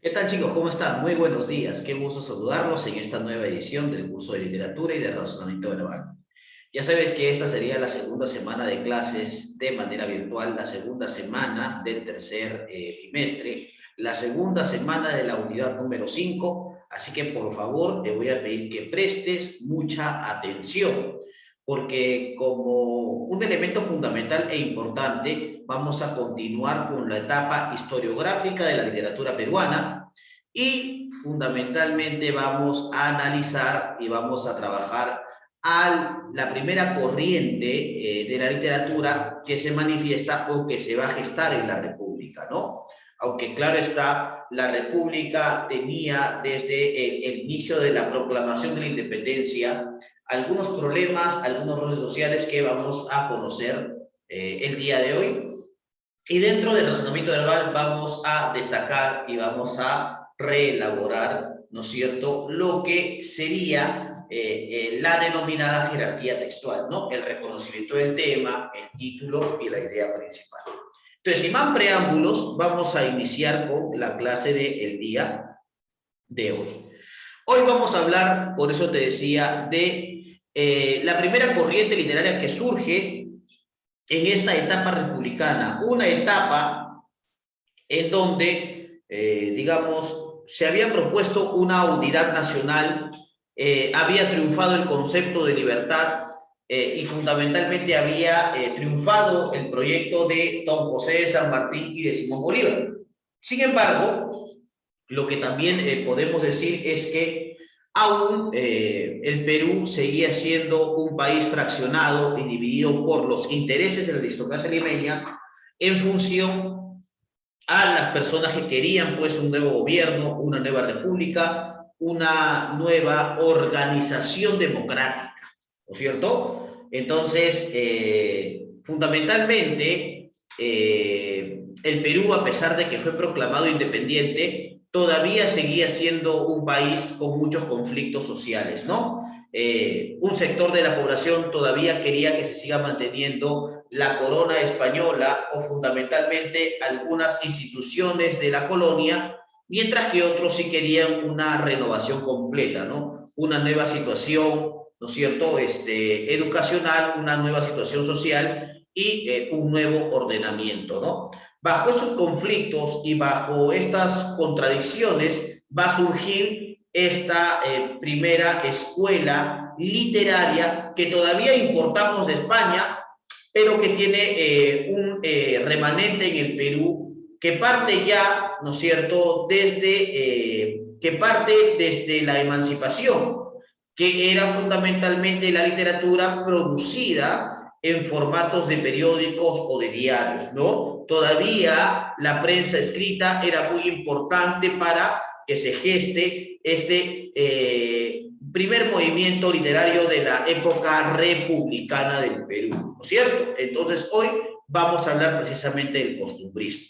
¿Qué tal, chicos? ¿Cómo están? Muy buenos días. Qué gusto saludarlos en esta nueva edición del curso de literatura y de razonamiento verbal. Ya sabes que esta sería la segunda semana de clases de manera virtual, la segunda semana del tercer trimestre, la segunda semana de la unidad número 5. Así que por favor te voy a pedir que prestes mucha atención, porque como un elemento fundamental e importante vamos a continuar con la etapa historiográfica de la literatura peruana y fundamentalmente vamos a analizar y vamos a trabajar a la primera corriente de la literatura que se manifiesta o que se va a gestar en la República, ¿no? Aunque claro está, la República tenía desde el inicio de la proclamación de la independencia algunos problemas, algunos roles sociales que vamos a conocer el día de hoy. Y dentro del razonamiento verbal vamos a destacar y vamos a reelaborar, ¿no es cierto?, lo que sería la denominada jerarquía textual, ¿no? El reconocimiento del tema, el título y la idea principal. Entonces, sin más preámbulos, vamos a iniciar con la clase del día de hoy. Hoy vamos a hablar, por eso te decía, de la primera corriente literaria que surge en esta etapa republicana, una etapa en donde, digamos, se había propuesto una unidad nacional, había triunfado el concepto de libertad y fundamentalmente había triunfado el proyecto de don José de San Martín y de Simón Bolívar. Sin embargo, lo que también podemos decir es que aún el Perú seguía siendo un país fraccionado y dividido por los intereses de la aristocracia limeña en función a las personas que querían pues un nuevo gobierno, una nueva república, una nueva organización democrática, ¿no es cierto? Entonces, fundamentalmente, el Perú, a pesar de que fue proclamado independiente, todavía seguía siendo un país con muchos conflictos sociales, ¿no? Un sector de la población todavía quería que se siga manteniendo la corona española o fundamentalmente algunas instituciones de la colonia, mientras que otros sí querían una renovación completa, ¿no? Una nueva situación, ¿no es cierto?, educacional, una nueva situación social y un nuevo ordenamiento, ¿no? Bajo esos conflictos y bajo estas contradicciones va a surgir esta primera escuela literaria que todavía importamos de España, pero que tiene un remanente en el Perú que parte ya, ¿no es cierto?, que parte desde la emancipación, que era fundamentalmente la literatura producida en formatos de periódicos o de diarios, ¿no? Todavía la prensa escrita era muy importante para que se geste primer movimiento literario de la época republicana del Perú, ¿no es cierto? Entonces, hoy vamos a hablar precisamente del costumbrismo.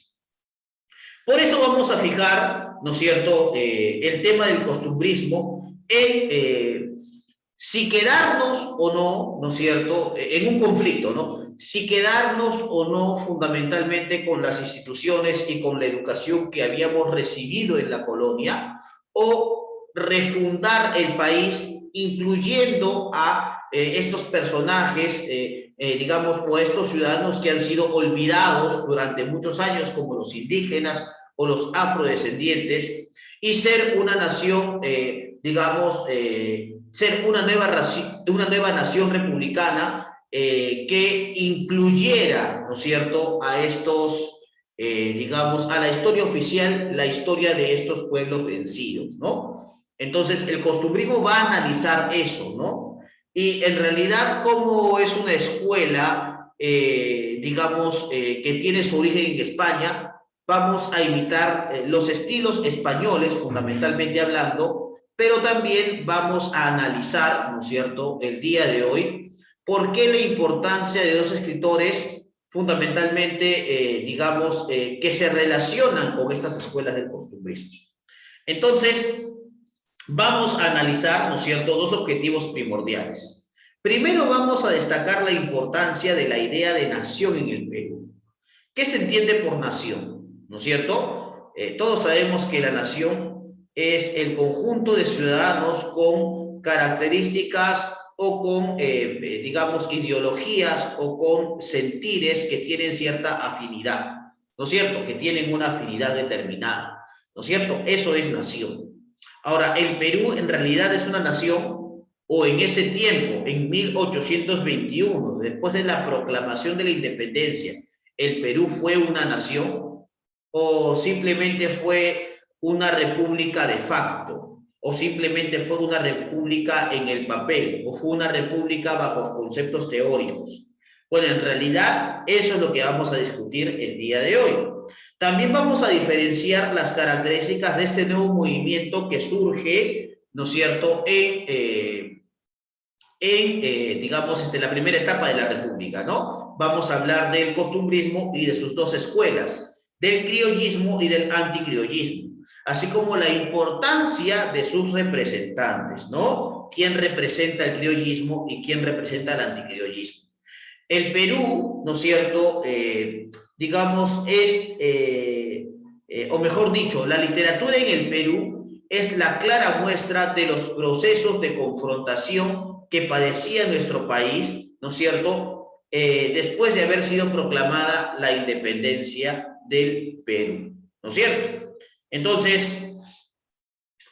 Por eso vamos a fijar, ¿no es cierto?, el tema del costumbrismo en si quedarnos o no, ¿no es cierto?, en un conflicto, ¿no? Si quedarnos o no fundamentalmente con las instituciones y con la educación que habíamos recibido en la colonia, o refundar el país incluyendo a estos personajes, digamos, o a estos ciudadanos que han sido olvidados durante muchos años, como los indígenas o los afrodescendientes, y ser una nación, digamos, ser una nueva nación republicana que incluyera, ¿no es cierto?, a estos, digamos, a la historia oficial, la historia de estos pueblos vencidos, ¿no? Entonces, el costumbrismo va a analizar eso, ¿no? Y en realidad, como es una escuela, digamos, que tiene su origen en España, vamos a imitar los estilos españoles, fundamentalmente hablando, pero también vamos a analizar, ¿no es cierto?, el día de hoy, por qué la importancia de dos escritores fundamentalmente, digamos, que se relacionan con estas escuelas del costumbrismo. Entonces, vamos a analizar, ¿no es cierto?, dos objetivos primordiales. Primero vamos a destacar la importancia de la idea de nación en el Perú. ¿Qué se entiende por nación? ¿No es cierto? Todos sabemos que la nación es el conjunto de ciudadanos con características o con, digamos, ideologías o con sentires que tienen cierta afinidad, ¿no es cierto? Que tienen una afinidad determinada, ¿no es cierto? Eso es nación. Ahora, el Perú en realidad es una nación, o en ese tiempo, en 1821, después de la proclamación de la independencia, ¿el Perú fue una nación o simplemente fue una república de facto? ¿O simplemente fue una república en el papel? ¿O fue una república bajo conceptos teóricos? Bueno, en realidad eso es lo que vamos a discutir el día de hoy. También vamos a diferenciar las características de este nuevo movimiento que surge, ¿no es cierto?, digamos, la primera etapa de la República, ¿no? Vamos a hablar del costumbrismo y de sus dos escuelas, del criollismo y del anticriollismo, así como la importancia de sus representantes, ¿no? ¿Quién representa el criollismo y quién representa el anticriollismo? El Perú, ¿no es cierto?, digamos, o mejor dicho, la literatura en el Perú es la clara muestra de los procesos de confrontación que padecía nuestro país, ¿no es cierto?, después de haber sido proclamada la independencia del Perú, ¿no es cierto? Entonces,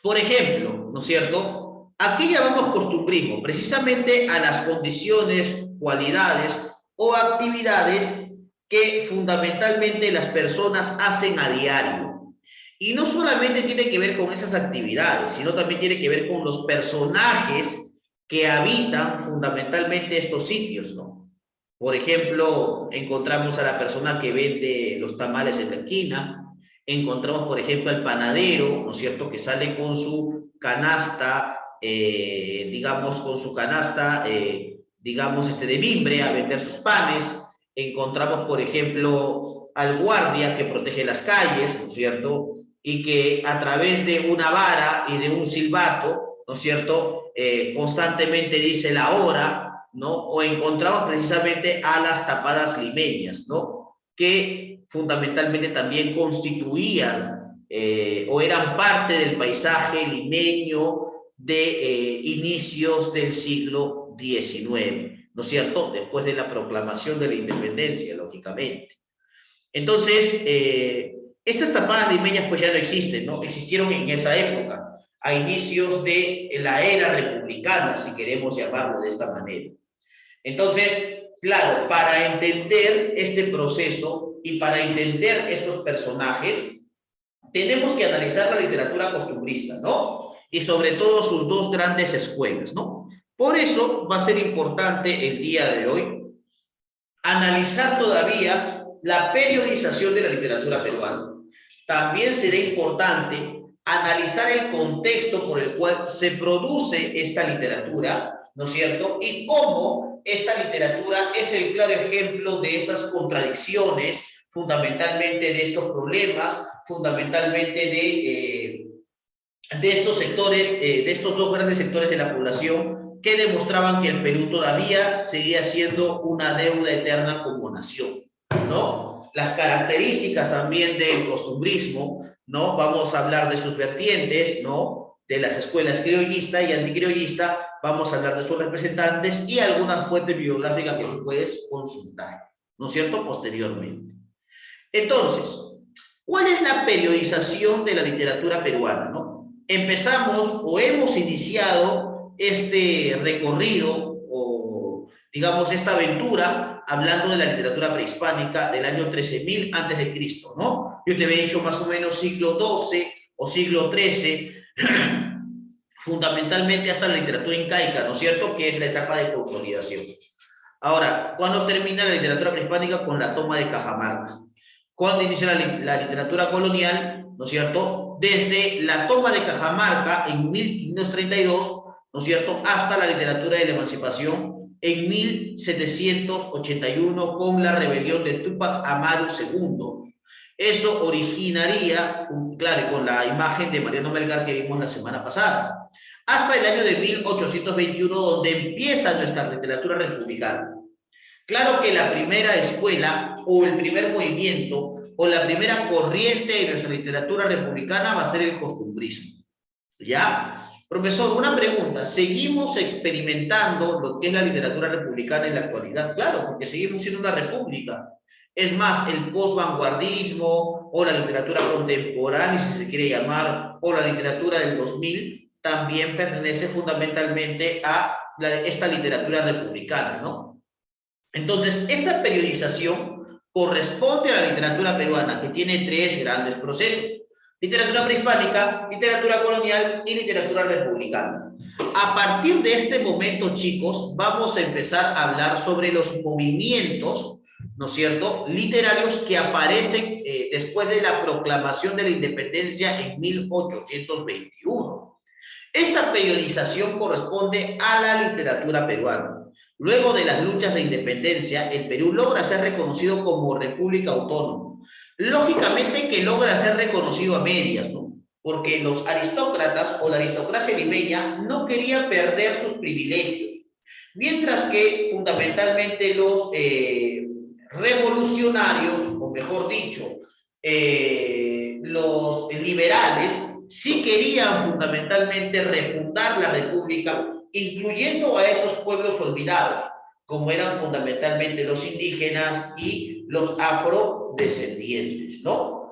por ejemplo, ¿no es cierto?, ¿a qué llamamos costumbrismo? Precisamente a las condiciones, cualidades o actividades que fundamentalmente las personas hacen a diario. Y no solamente tiene que ver con esas actividades, sino también tiene que ver con los personajes que habitan fundamentalmente estos sitios, ¿no? Por ejemplo, encontramos a la persona que vende los tamales en la esquina, encontramos, por ejemplo, al panadero, ¿no es cierto?, que sale con su canasta, digamos, con su canasta, digamos, de mimbre a vender sus panes. Encontramos, por ejemplo, al guardia que protege las calles, ¿no es cierto?, y que a través de una vara y de un silbato, ¿no es cierto?, constantemente dice la hora, ¿no? O encontramos precisamente a las tapadas limeñas, ¿no?, que fundamentalmente también constituían o eran parte del paisaje limeño de inicios del siglo XIX, ¿no es cierto?, después de la proclamación de la independencia, lógicamente. Entonces, estas tapadas limeñas pues ya no existen, ¿no? Existieron en esa época, a inicios de la era republicana, si queremos llamarlo de esta manera. Entonces, claro, para entender este proceso y para entender estos personajes, tenemos que analizar la literatura costumbrista, ¿no? Y sobre todo sus dos grandes escuelas, ¿no? Por eso va a ser importante el día de hoy analizar todavía la periodización de la literatura peruana. También será importante analizar el contexto por el cual se produce esta literatura, ¿no es cierto?, y cómo esta literatura es el claro ejemplo de esas contradicciones, fundamentalmente de estos problemas, fundamentalmente de estos sectores, de estos dos grandes sectores de la población que demostraban que el Perú todavía seguía siendo una deuda eterna como nación, ¿no? Las características también del costumbrismo, ¿no? Vamos a hablar de sus vertientes, ¿no?, de las escuelas criollista y anticriollista, vamos a hablar de sus representantes y algunas fuentes bibliográficas que tú puedes consultar, ¿no es cierto?, posteriormente. Entonces, ¿cuál es la periodización de la literatura peruana, no? Empezamos o hemos iniciado este recorrido o, digamos, esta aventura hablando de la literatura prehispánica del año 13.000 antes de Cristo, ¿no? Yo te había dicho más o menos siglo XII o siglo XIII, fundamentalmente hasta la literatura incaica, ¿no es cierto?, que es la etapa de consolidación. Ahora, ¿cuándo termina la literatura prehispánica? Con la toma de Cajamarca. ¿Cuándo inicia la literatura colonial? ¿No es cierto? Desde la toma de Cajamarca en 1532, ¿no es cierto?, hasta la literatura de la emancipación en 1781 con la rebelión de Túpac Amaru II. Eso originaría, claro, con la imagen de Mariano Melgar que vimos la semana pasada, hasta el año de 1821, donde empieza nuestra literatura republicana. Claro que la primera escuela o el primer movimiento o la primera corriente de nuestra literatura republicana va a ser el costumbrismo. ¿Ya? Profesor, una pregunta. ¿Seguimos experimentando lo que es la literatura republicana en la actualidad? Claro, porque seguimos siendo una república. Es más, el post-vanguardismo o la literatura contemporánea, si se quiere llamar, o la literatura del 2000, también pertenece fundamentalmente a esta literatura republicana, ¿no? Entonces, esta periodización corresponde a la literatura peruana, que tiene tres grandes procesos: literatura prehispánica, literatura colonial y literatura republicana. A partir de este momento, chicos, vamos a empezar a hablar sobre los movimientos, ¿no es cierto?, literarios que aparecen después de la proclamación de la independencia en 1821. Esta periodización corresponde a la literatura peruana. Luego de las luchas de independencia, el Perú logra ser reconocido como república autónoma. Lógicamente que logra ser reconocido a medias, ¿no? Porque los aristócratas o la aristocracia limeña no querían perder sus privilegios, mientras que fundamentalmente los revolucionarios, o mejor dicho, los liberales, sí querían fundamentalmente refundar la república, incluyendo a esos pueblos olvidados, como eran fundamentalmente los indígenas y los afrodescendientes, ¿no?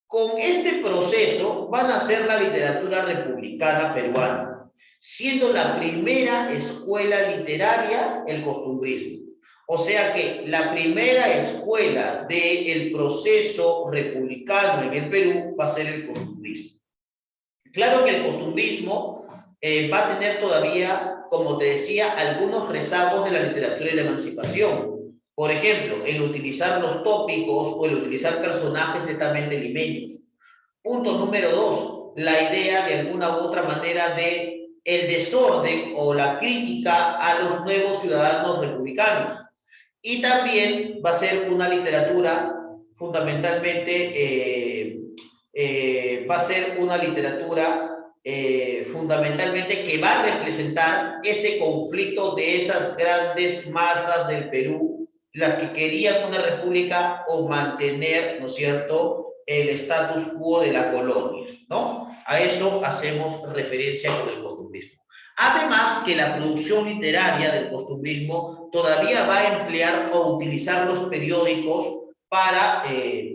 Con este proceso van a ser la literatura republicana peruana, siendo la primera escuela literaria el costumbrismo. O sea que la primera escuela del proceso republicano en el Perú va a ser el costumbrismo. Claro que el costumbrismo va a tener todavía, como te decía, algunos rezagos de la literatura y la emancipación. Por ejemplo, el utilizar los tópicos o el utilizar personajes netamente limeños. Punto número 2, la idea de alguna u otra manera de el desorden o la crítica a los nuevos ciudadanos republicanos. Y también va a ser una literatura fundamentalmente, va a ser una literatura fundamentalmente que va a representar ese conflicto de esas grandes masas del Perú, las que querían una república o mantener, ¿no es cierto?, el status quo de la colonia, ¿no? A eso hacemos referencia con el costumbrismo. Además que la producción literaria del costumbrismo todavía va a emplear o utilizar los periódicos para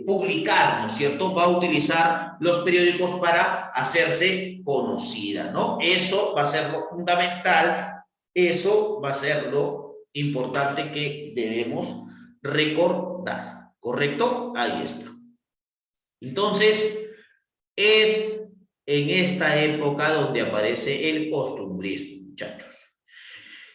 publicar, ¿no es cierto? Va a utilizar los periódicos para hacerse conocida, ¿no? Eso va a ser lo fundamental, eso va a ser lo importante que debemos recordar, ¿correcto? Ahí está. Entonces, es en esta época donde aparece el costumbrismo, muchachos.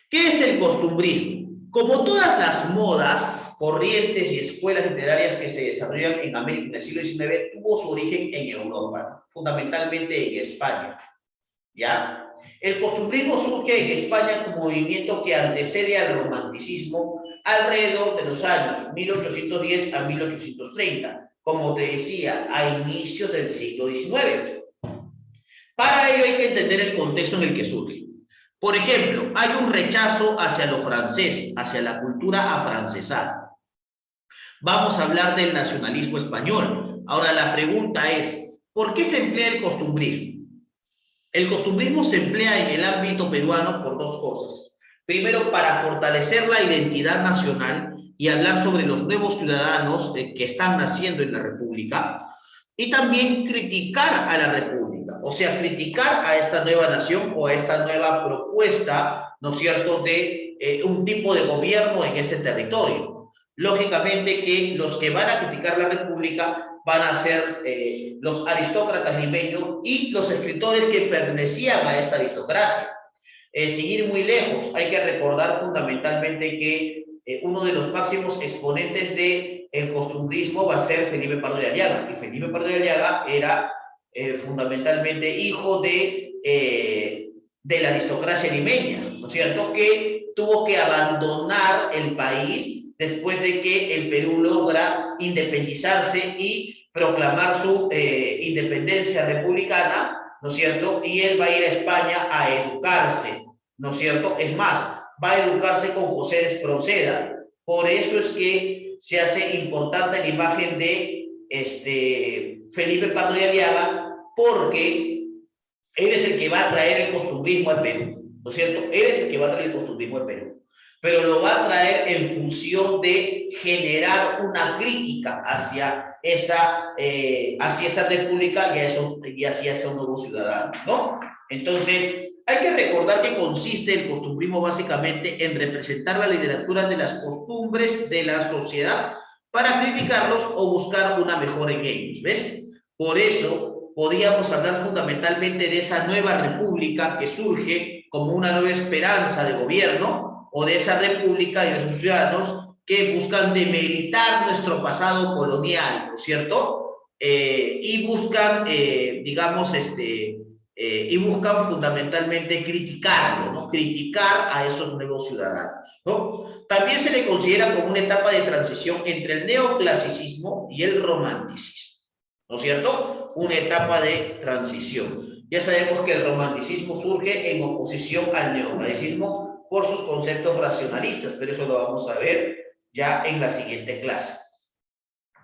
¿Qué es el costumbrismo? Como todas las modas, corrientes y escuelas literarias que se desarrollan en América en el siglo XIX, tuvo su origen en Europa, fundamentalmente en España, ¿ya? El costumbrismo surge en España como movimiento que antecede al romanticismo alrededor de los años 1810 a 1830, como te decía, a inicios del siglo XIX. Para ello hay que entender el contexto en el que surge. Por ejemplo, hay un rechazo hacia lo francés, hacia la cultura afrancesada. Vamos a hablar del nacionalismo español. Ahora la pregunta es, ¿por qué se emplea el costumbrismo? El costumbrismo se emplea en el ámbito peruano por dos cosas. Primero, para fortalecer la identidad nacional y hablar sobre los nuevos ciudadanos que están naciendo en la República, y también criticar a la República, o sea, criticar a esta nueva nación o a esta nueva propuesta, ¿no es cierto?, de un tipo de gobierno en ese territorio. Lógicamente que los que van a criticar la República van a ser los aristócratas limeños y los escritores que pertenecían a esta aristocracia. Sin ir muy lejos, hay que recordar fundamentalmente que uno de los máximos exponentes del costumbrismo va a ser Felipe Pardo de Aliaga. Y Felipe Pardo de Aliaga era fundamentalmente hijo de la aristocracia limeña, ¿no es cierto?, que tuvo que abandonar el país después de que el Perú logra independizarse y proclamar su independencia republicana, ¿no es cierto? Y él va a ir a España a educarse, ¿no es cierto? Es más, va a educarse con José de Espronceda. Por eso es que se hace importante la imagen de Felipe Pardo y Aliaga, porque él es el que va a traer el costumbrismo al Perú, ¿no es cierto? Él es el que va a traer el costumbrismo al Perú, pero lo va a traer en función de generar una crítica hacia esa república y hacia esos nuevos ciudadanos, ¿no? Entonces, hay que recordar que consiste el costumbrismo básicamente en representar la literatura de las costumbres de la sociedad para criticarlos o buscar una mejora en ellos, ¿ves? Por eso podríamos hablar fundamentalmente de esa nueva república que surge como una nueva esperanza de gobierno, o de esa república y de sus ciudadanos que buscan demeritar nuestro pasado colonial, ¿no es cierto? Y buscan, y buscan fundamentalmente criticarlo, ¿no? Criticar a esos nuevos ciudadanos, ¿no? También se le considera como una etapa de transición entre el neoclasicismo y el romanticismo, ¿no es cierto? Una etapa de transición. Ya sabemos que el romanticismo surge en oposición al neoclasicismo por sus conceptos racionalistas, pero eso lo vamos a ver ya en la siguiente clase.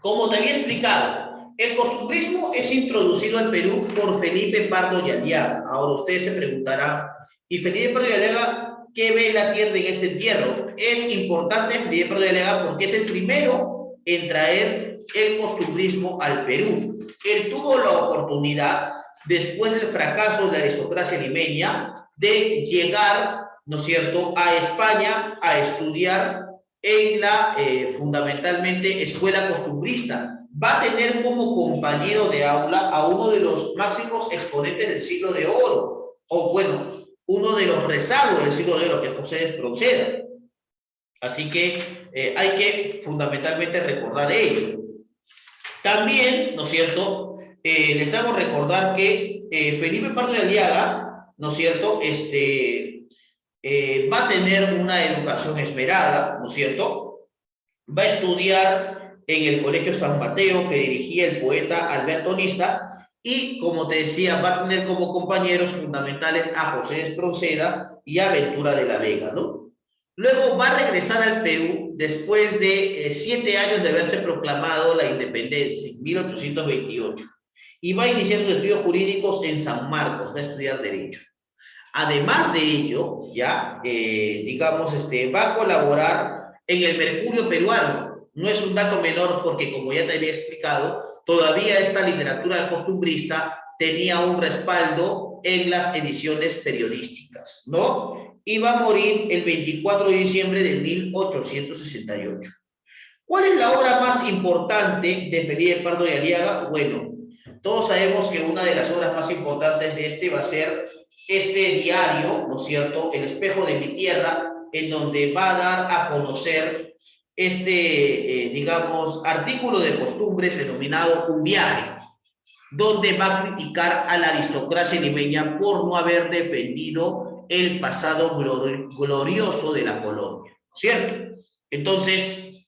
Como te había explicado, el costumbrismo es introducido al Perú por Felipe Pardo y Aliaga. Ahora ustedes se preguntarán, ¿y Felipe Pardo y Aliaga qué vela tiene en este entierro? Es importante Felipe Pardo y Aliaga porque es el primero en traer el costumbrismo al Perú. Él tuvo la oportunidad, después del fracaso de la aristocracia limeña, de llegar, ¿no es cierto?, a España a estudiar en la fundamentalmente escuela costumbrista. Va a tener como compañero de aula a uno de los máximos exponentes del siglo de oro, o bueno, uno de los rezagos del siglo de oro, que es José de Espronceda. Así que hay que fundamentalmente recordar ello. También, ¿no es cierto?, les hago recordar que Felipe Pardo de Aliaga, ¿no es cierto?, va a tener una educación esmerada, ¿no es cierto? Va a estudiar en el Colegio San Mateo, que dirigía el poeta Alberto Lista, y, como te decía, va a tener como compañeros fundamentales a José de Espronceda y a Ventura de la Vega, ¿no? Luego va a regresar al Perú después de 7 años de haberse proclamado la independencia, en 1828, y va a iniciar sus estudios jurídicos en San Marcos, va a estudiar Derecho. Además de ello, ya, va a colaborar en el Mercurio peruano. No es un dato menor porque, como ya te había explicado, todavía esta literatura costumbrista tenía un respaldo en las ediciones periodísticas, ¿no? Y va a morir el 24 de diciembre de 1868. ¿Cuál es la obra más importante de Felipe Pardo y Aliaga? Bueno, todos sabemos que una de las obras más importantes de va a ser este diario, ¿no es cierto?, El espejo de mi tierra, en donde va a dar a conocer artículo de costumbres denominado Un viaje, donde va a criticar a la aristocracia limeña por no haber defendido el pasado glorioso de la colonia, ¿cierto? Entonces,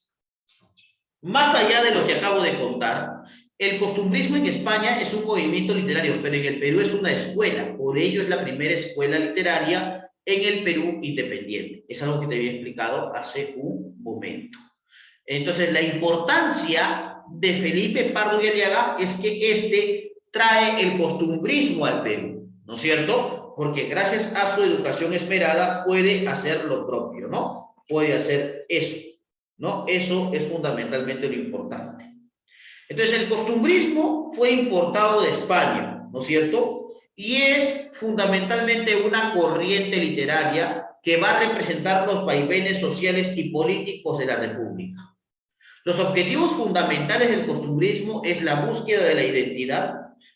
más allá de lo que acabo de contar, el costumbrismo en España es un movimiento literario, pero en el Perú es una escuela. Por ello es la primera escuela literaria en el Perú independiente. Es algo que te había explicado hace un momento. Entonces, la importancia de Felipe Pardo y Aliaga es que trae el costumbrismo al Perú, ¿no es cierto? Porque gracias a su educación esmerada puede hacer lo propio, ¿no? Puede hacer eso, ¿no? Eso es fundamentalmente lo importante. Entonces, el costumbrismo fue importado de España, ¿no es cierto? Y es fundamentalmente una corriente literaria que va a representar los vaivenes sociales y políticos de la República. Los objetivos fundamentales del costumbrismo es la búsqueda de la identidad,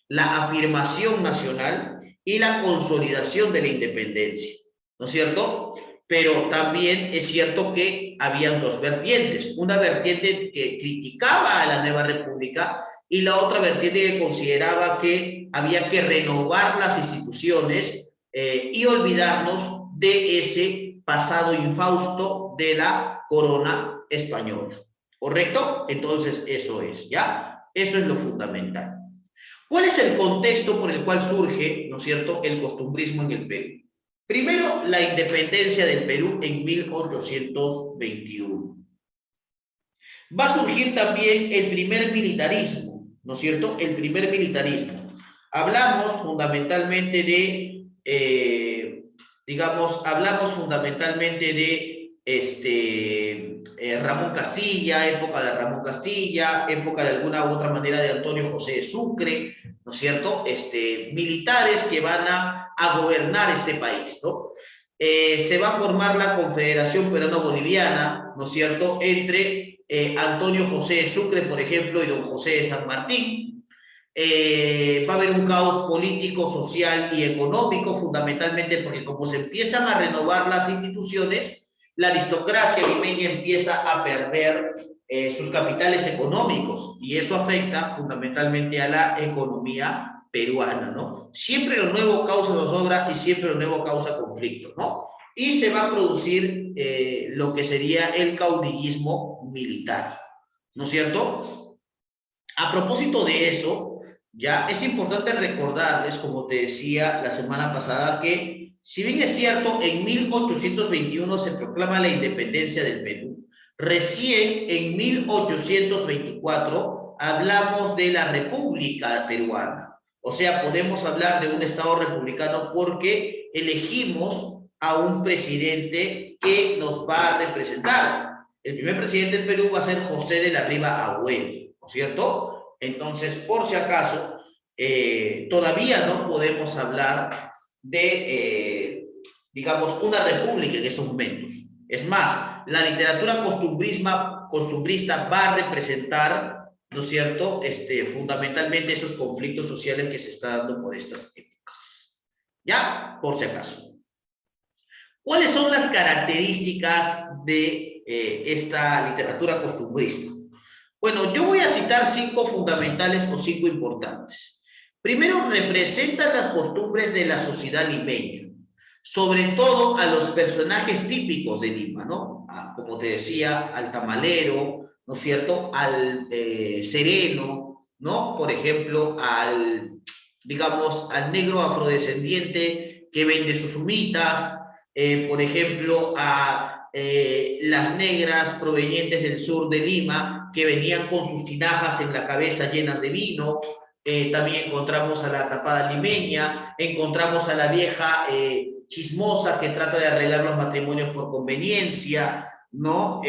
la afirmación nacional y la consolidación de la independencia, ¿no es cierto? Pero también es cierto que habían dos vertientes. Una vertiente que criticaba a la nueva república y la otra vertiente que consideraba que había que renovar las instituciones y olvidarnos de ese pasado infausto de la corona española. ¿Correcto? Entonces eso es, ¿ya? Eso es lo fundamental. ¿Cuál es el contexto por el cual surge, ¿no es cierto?, el costumbrismo en el Perú? Primero, la independencia del Perú en 1821. Va a surgir también el primer militarismo, ¿no es cierto? El primer militarismo. Hablamos fundamentalmente de, hablamos fundamentalmente de Ramón Castilla, época de Ramón Castilla, época de alguna u otra manera de Antonio José de Sucre, ¿no es cierto? Militares que van a gobernar este país, ¿no? Se va a formar la Confederación Peruano-Boliviana, ¿no es cierto?, entre Antonio José de Sucre, por ejemplo, y don José de San Martín. Va a haber un caos político, social y económico, fundamentalmente porque como se empiezan a renovar las instituciones, la aristocracia limeña empieza a perder sus capitales económicos y eso afecta fundamentalmente a la economía peruana, ¿no? Siempre lo nuevo causa zozobra y siempre lo nuevo causa conflicto, ¿no? Y se va a producir lo que sería el caudillismo militar, ¿no es cierto? A propósito de eso, ya es importante recordarles, como te decía la semana pasada, que si bien es cierto, en 1821 se proclama la independencia del Perú, recién en 1824 hablamos de la República Peruana. O sea, podemos hablar de un Estado republicano porque elegimos a un presidente que nos va a representar. El primer presidente del Perú va a ser José de la Riva Agüero, ¿no es cierto? Entonces, por si acaso, todavía no podemos hablar de, una república en estos momentos. Es más, la literatura costumbrista va a representar, ¿no es cierto?, fundamentalmente esos conflictos sociales que se están dando por estas épocas. Ya, por si acaso. ¿Cuáles son las características de esta literatura costumbrista? Bueno, yo voy a citar 5 fundamentales o 5 importantes. Primero, representan las costumbres de la sociedad limeña, sobre todo a los personajes típicos de Lima, ¿no? Como te decía, al tamalero, ¿no es cierto?, al sereno, ¿no? Por ejemplo, al negro afrodescendiente que vende sus humitas, por ejemplo, a las negras provenientes del sur de Lima, que venían con sus tinajas en la cabeza llenas de vino. También encontramos a la tapada limeña, encontramos a la vieja chismosa que trata de arreglar los matrimonios por conveniencia, ¿no?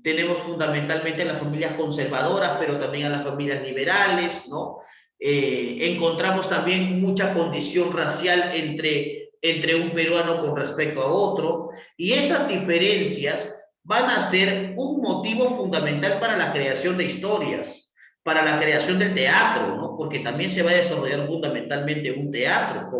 Tenemos fundamentalmente a las familias conservadoras, pero también a las familias liberales, ¿no? Encontramos también mucha condición racial entre un peruano con respecto a otro, y esas diferencias van a ser un motivo fundamental para la creación de historias, para la creación del teatro, ¿no? Porque también se va a desarrollar fundamentalmente un teatro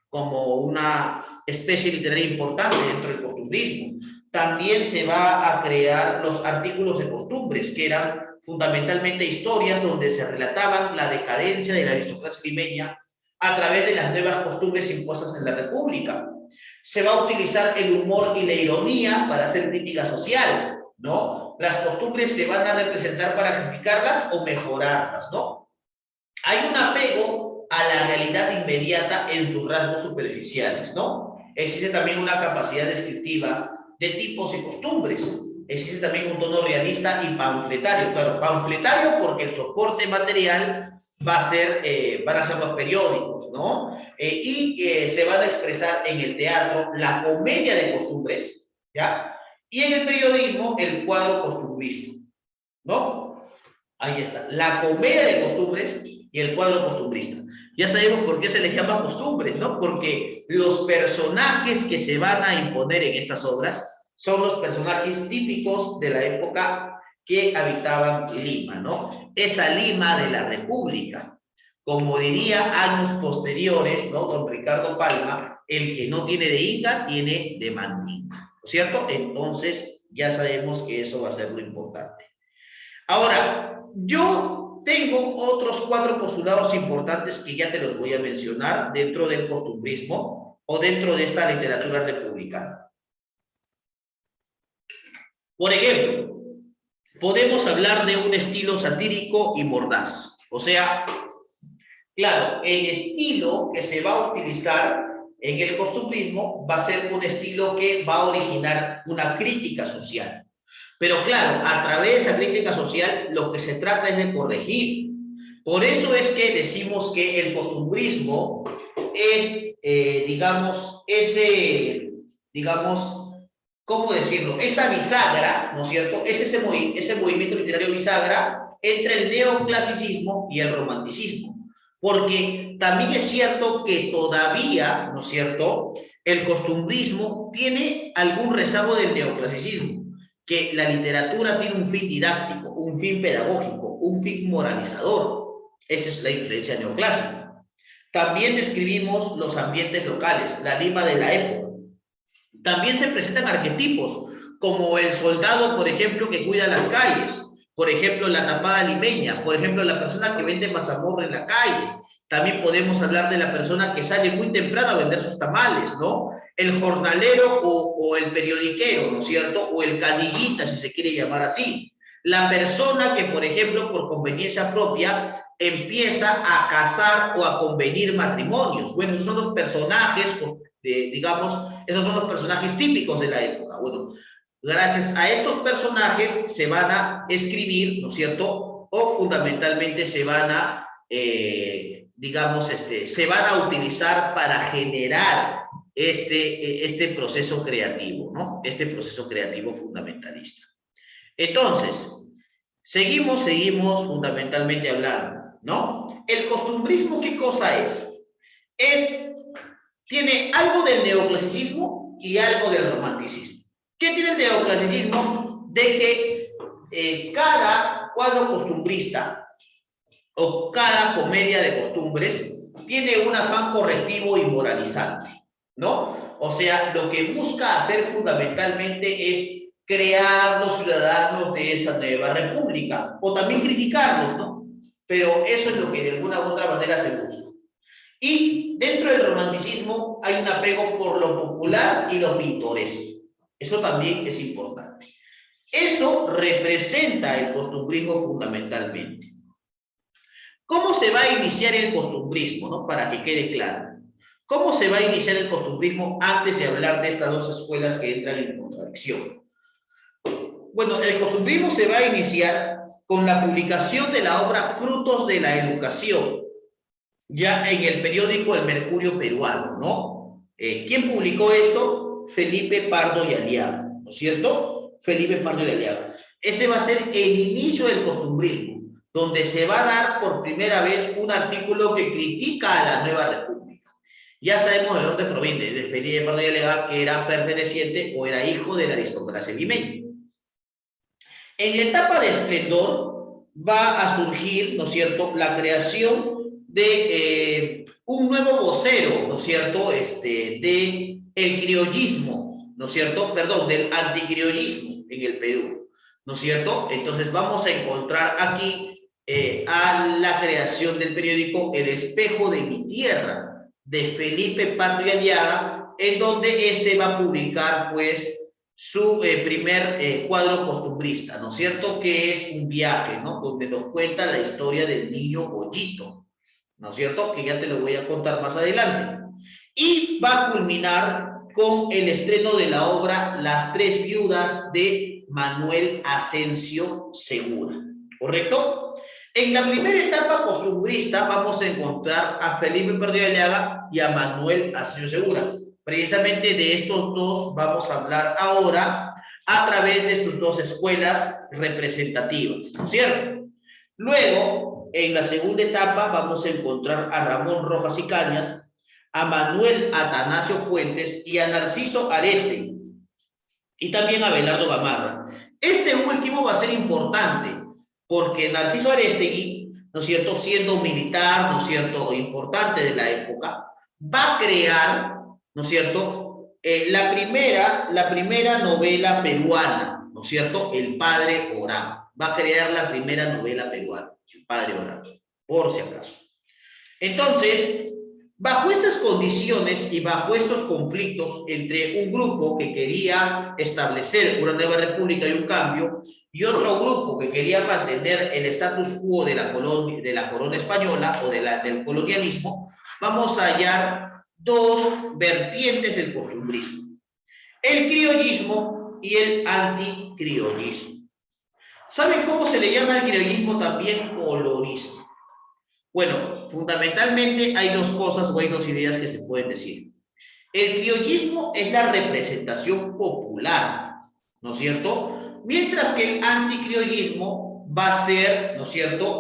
como una especie literaria importante dentro del costumbrismo. También se va a crear los artículos de costumbres, que eran fundamentalmente historias donde se relataban la decadencia de la aristocracia limeña a través de las nuevas costumbres impuestas en la República. Se va a utilizar el humor y la ironía para hacer crítica social, ¿no? Las costumbres se van a representar para criticarlas o mejorarlas, ¿no? Hay un apego a la realidad inmediata en sus rasgos superficiales, ¿no? Existe también una capacidad descriptiva de tipos y costumbres. Existe también un tono realista y panfletario. Claro, panfletario porque el soporte material van a ser los periódicos, ¿no? Se van a expresar en el teatro la comedia de costumbres, ¿ya? Y en el periodismo el cuadro costumbrista, ¿no? Ahí está, la comedia de costumbres y el cuadro costumbrista. Ya sabemos por qué se les llama costumbres, ¿no? Porque los personajes que se van a imponer en estas obras son los personajes típicos de la época que habitaban Lima, ¿no? Esa Lima de la República. Como diría años posteriores, ¿no? Don Ricardo Palma, el que no tiene de Inca, tiene de Mandinga, ¿no es cierto? Entonces, ya sabemos que eso va a ser lo importante. Ahora, yo tengo otros 4 postulados importantes que ya te los voy a mencionar dentro del costumbrismo o dentro de esta literatura republicana. Por ejemplo, podemos hablar de un estilo satírico y mordaz. O sea, claro, el estilo que se va a utilizar en el costumbrismo va a ser un estilo que va a originar una crítica social. Pero claro, a través de esa crítica social, lo que se trata es de corregir, Por eso es que decimos que el costumbrismo es, digamos, ¿cómo decirlo? Esa bisagra, ¿no es cierto? Es ese movimiento literario bisagra entre el neoclasicismo y el romanticismo. Porque también es cierto que todavía, ¿no es cierto?, el costumbrismo tiene algún rezago del neoclasicismo, que la literatura tiene un fin didáctico, un fin pedagógico, un fin moralizador. Esa es la influencia neoclásica. También describimos los ambientes locales, la Lima de la época. También se presentan arquetipos, como el soldado, por ejemplo, que cuida las calles, por ejemplo, la tapada limeña, por ejemplo, la persona que vende mazamorra en la calle. También podemos hablar de la persona que sale muy temprano a vender sus tamales, ¿no? El jornalero o el periodiquero, ¿no es cierto? O el canillita, si se quiere llamar así. La persona que, por ejemplo, por conveniencia propia, empieza a casar o a convenir matrimonios. Bueno, esos son los personajes, digamos, esos son los personajes típicos de la época. Bueno, gracias a estos personajes se van a escribir, ¿no es cierto? O fundamentalmente se van a, digamos, se van a utilizar para generar este proceso creativo, ¿no? Este proceso creativo fundamentalista. Entonces, seguimos fundamentalmente hablando, ¿no? El costumbrismo, ¿qué cosa es? Tiene algo del neoclasicismo y algo del romanticismo. ¿Qué tiene el neoclasicismo? De que cada cuadro costumbrista o cada comedia de costumbres tiene un afán correctivo y moralizante, ¿no? O sea, lo que busca hacer fundamentalmente es crear los ciudadanos de esa nueva república, o también criticarlos, ¿no? Pero eso es lo que de alguna u otra manera se busca. Y dentro del romanticismo hay un apego por lo popular y lo pintoresco. Eso también es importante. Eso representa el costumbrismo fundamentalmente. ¿Cómo se va a iniciar el costumbrismo, no? Para que quede claro. ¿Cómo se va a iniciar el costumbrismo antes de hablar de estas dos escuelas que entran en contradicción? Bueno, el costumbrismo se va a iniciar con la publicación de la obra Frutos de la Educación, ya en el periódico El Mercurio Peruano, ¿no? ¿Quién publicó esto? Felipe Pardo y Aliaga, ¿no es cierto? Felipe Pardo y Aliaga. Ese va a ser el inicio del costumbrismo, donde se va a dar por primera vez un artículo que critica a la nueva república. Ya sabemos de dónde proviene, de Felipe Pardo y Aliaga, que era perteneciente o era hijo de la aristocracia limeña. En la etapa de esplendor va a surgir, ¿no es cierto?, la creación de un nuevo vocero, ¿no es cierto?, de el criollismo, ¿no es cierto?, perdón, del anticriollismo en el Perú, ¿no es cierto? Entonces vamos a encontrar aquí a la creación del periódico El Espejo de mi Tierra, de Felipe Pardo y Aliaga, en donde va a publicar, pues, su primer cuadro costumbrista, ¿no es cierto?, que es un viaje, ¿no?, donde nos cuenta la historia del niño Goyito, ¿no es cierto?, que ya te lo voy a contar más adelante. Y va a culminar con el estreno de la obra Las Tres Viudas de Manuel Asensio Segura, ¿correcto? En la primera etapa costumbrista vamos a encontrar a Felipe Pardo y Aliaga y a Manuel Asensio Segura. Precisamente de estos dos vamos a hablar ahora a través de sus dos escuelas representativas, ¿no es cierto? Luego, en la segunda etapa vamos a encontrar a Ramón Rojas y Cañas, a Manuel Atanasio Fuentes y a Narciso Arestegui, y también a Abelardo Gamarra. Este último va a ser importante, porque Narciso Arestegui, ¿no es cierto?, siendo militar, ¿no es cierto?, importante de la época, va a crear, ¿no es cierto?, la primera novela peruana, ¿no es cierto?, El Padre Orán. Va a crear la primera novela peruana, El Padre Orán, por si acaso. Entonces, bajo estas condiciones y bajo estos conflictos entre un grupo que quería establecer una nueva república y un cambio, y otro grupo que quería mantener el status quo de la corona española o del colonialismo, vamos a hallar dos vertientes del costumbrismo: el criollismo y el anticriollismo. ¿Saben cómo se le llama al criollismo también? Colorismo. Bueno, fundamentalmente hay dos cosas o hay dos ideas que se pueden decir. El criollismo es la representación popular, ¿no es cierto? Mientras que el anticriollismo va a ser, ¿no es cierto?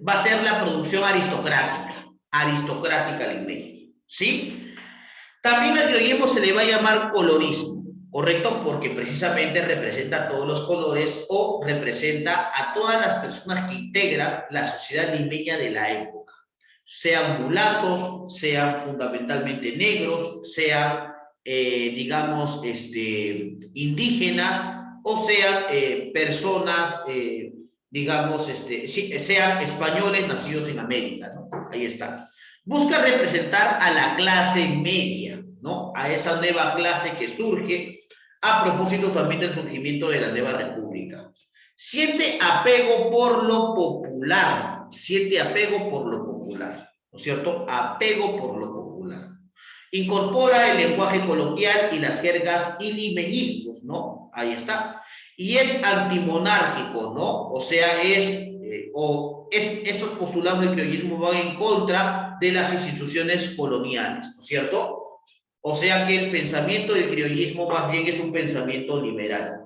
Va a ser la producción aristocrática limeña, ¿sí? También al criollismo se le va a llamar colorismo, ¿correcto? Porque precisamente representa todos los colores o representa a todas las personas que integran la sociedad limeña de la época, sean mulatos, sean fundamentalmente negros, sean, digamos, indígenas, o sean personas, digamos, sean españoles nacidos en América, ¿no? Ahí está. Busca representar a la clase media, ¿no? A esa nueva clase que surge a propósito también del surgimiento de la nueva república. Siente apego por lo popular, siente apego por lo popular, ¿no es cierto? Apego por lo popular. Incorpora el lenguaje coloquial y las jergas y limeñismos, ¿no? Ahí está. Y es antimonárquico, ¿no? O sea, estos postulados del criollismo van en contra de las instituciones coloniales, ¿no es cierto? O sea que el pensamiento del criollismo más bien es un pensamiento liberal.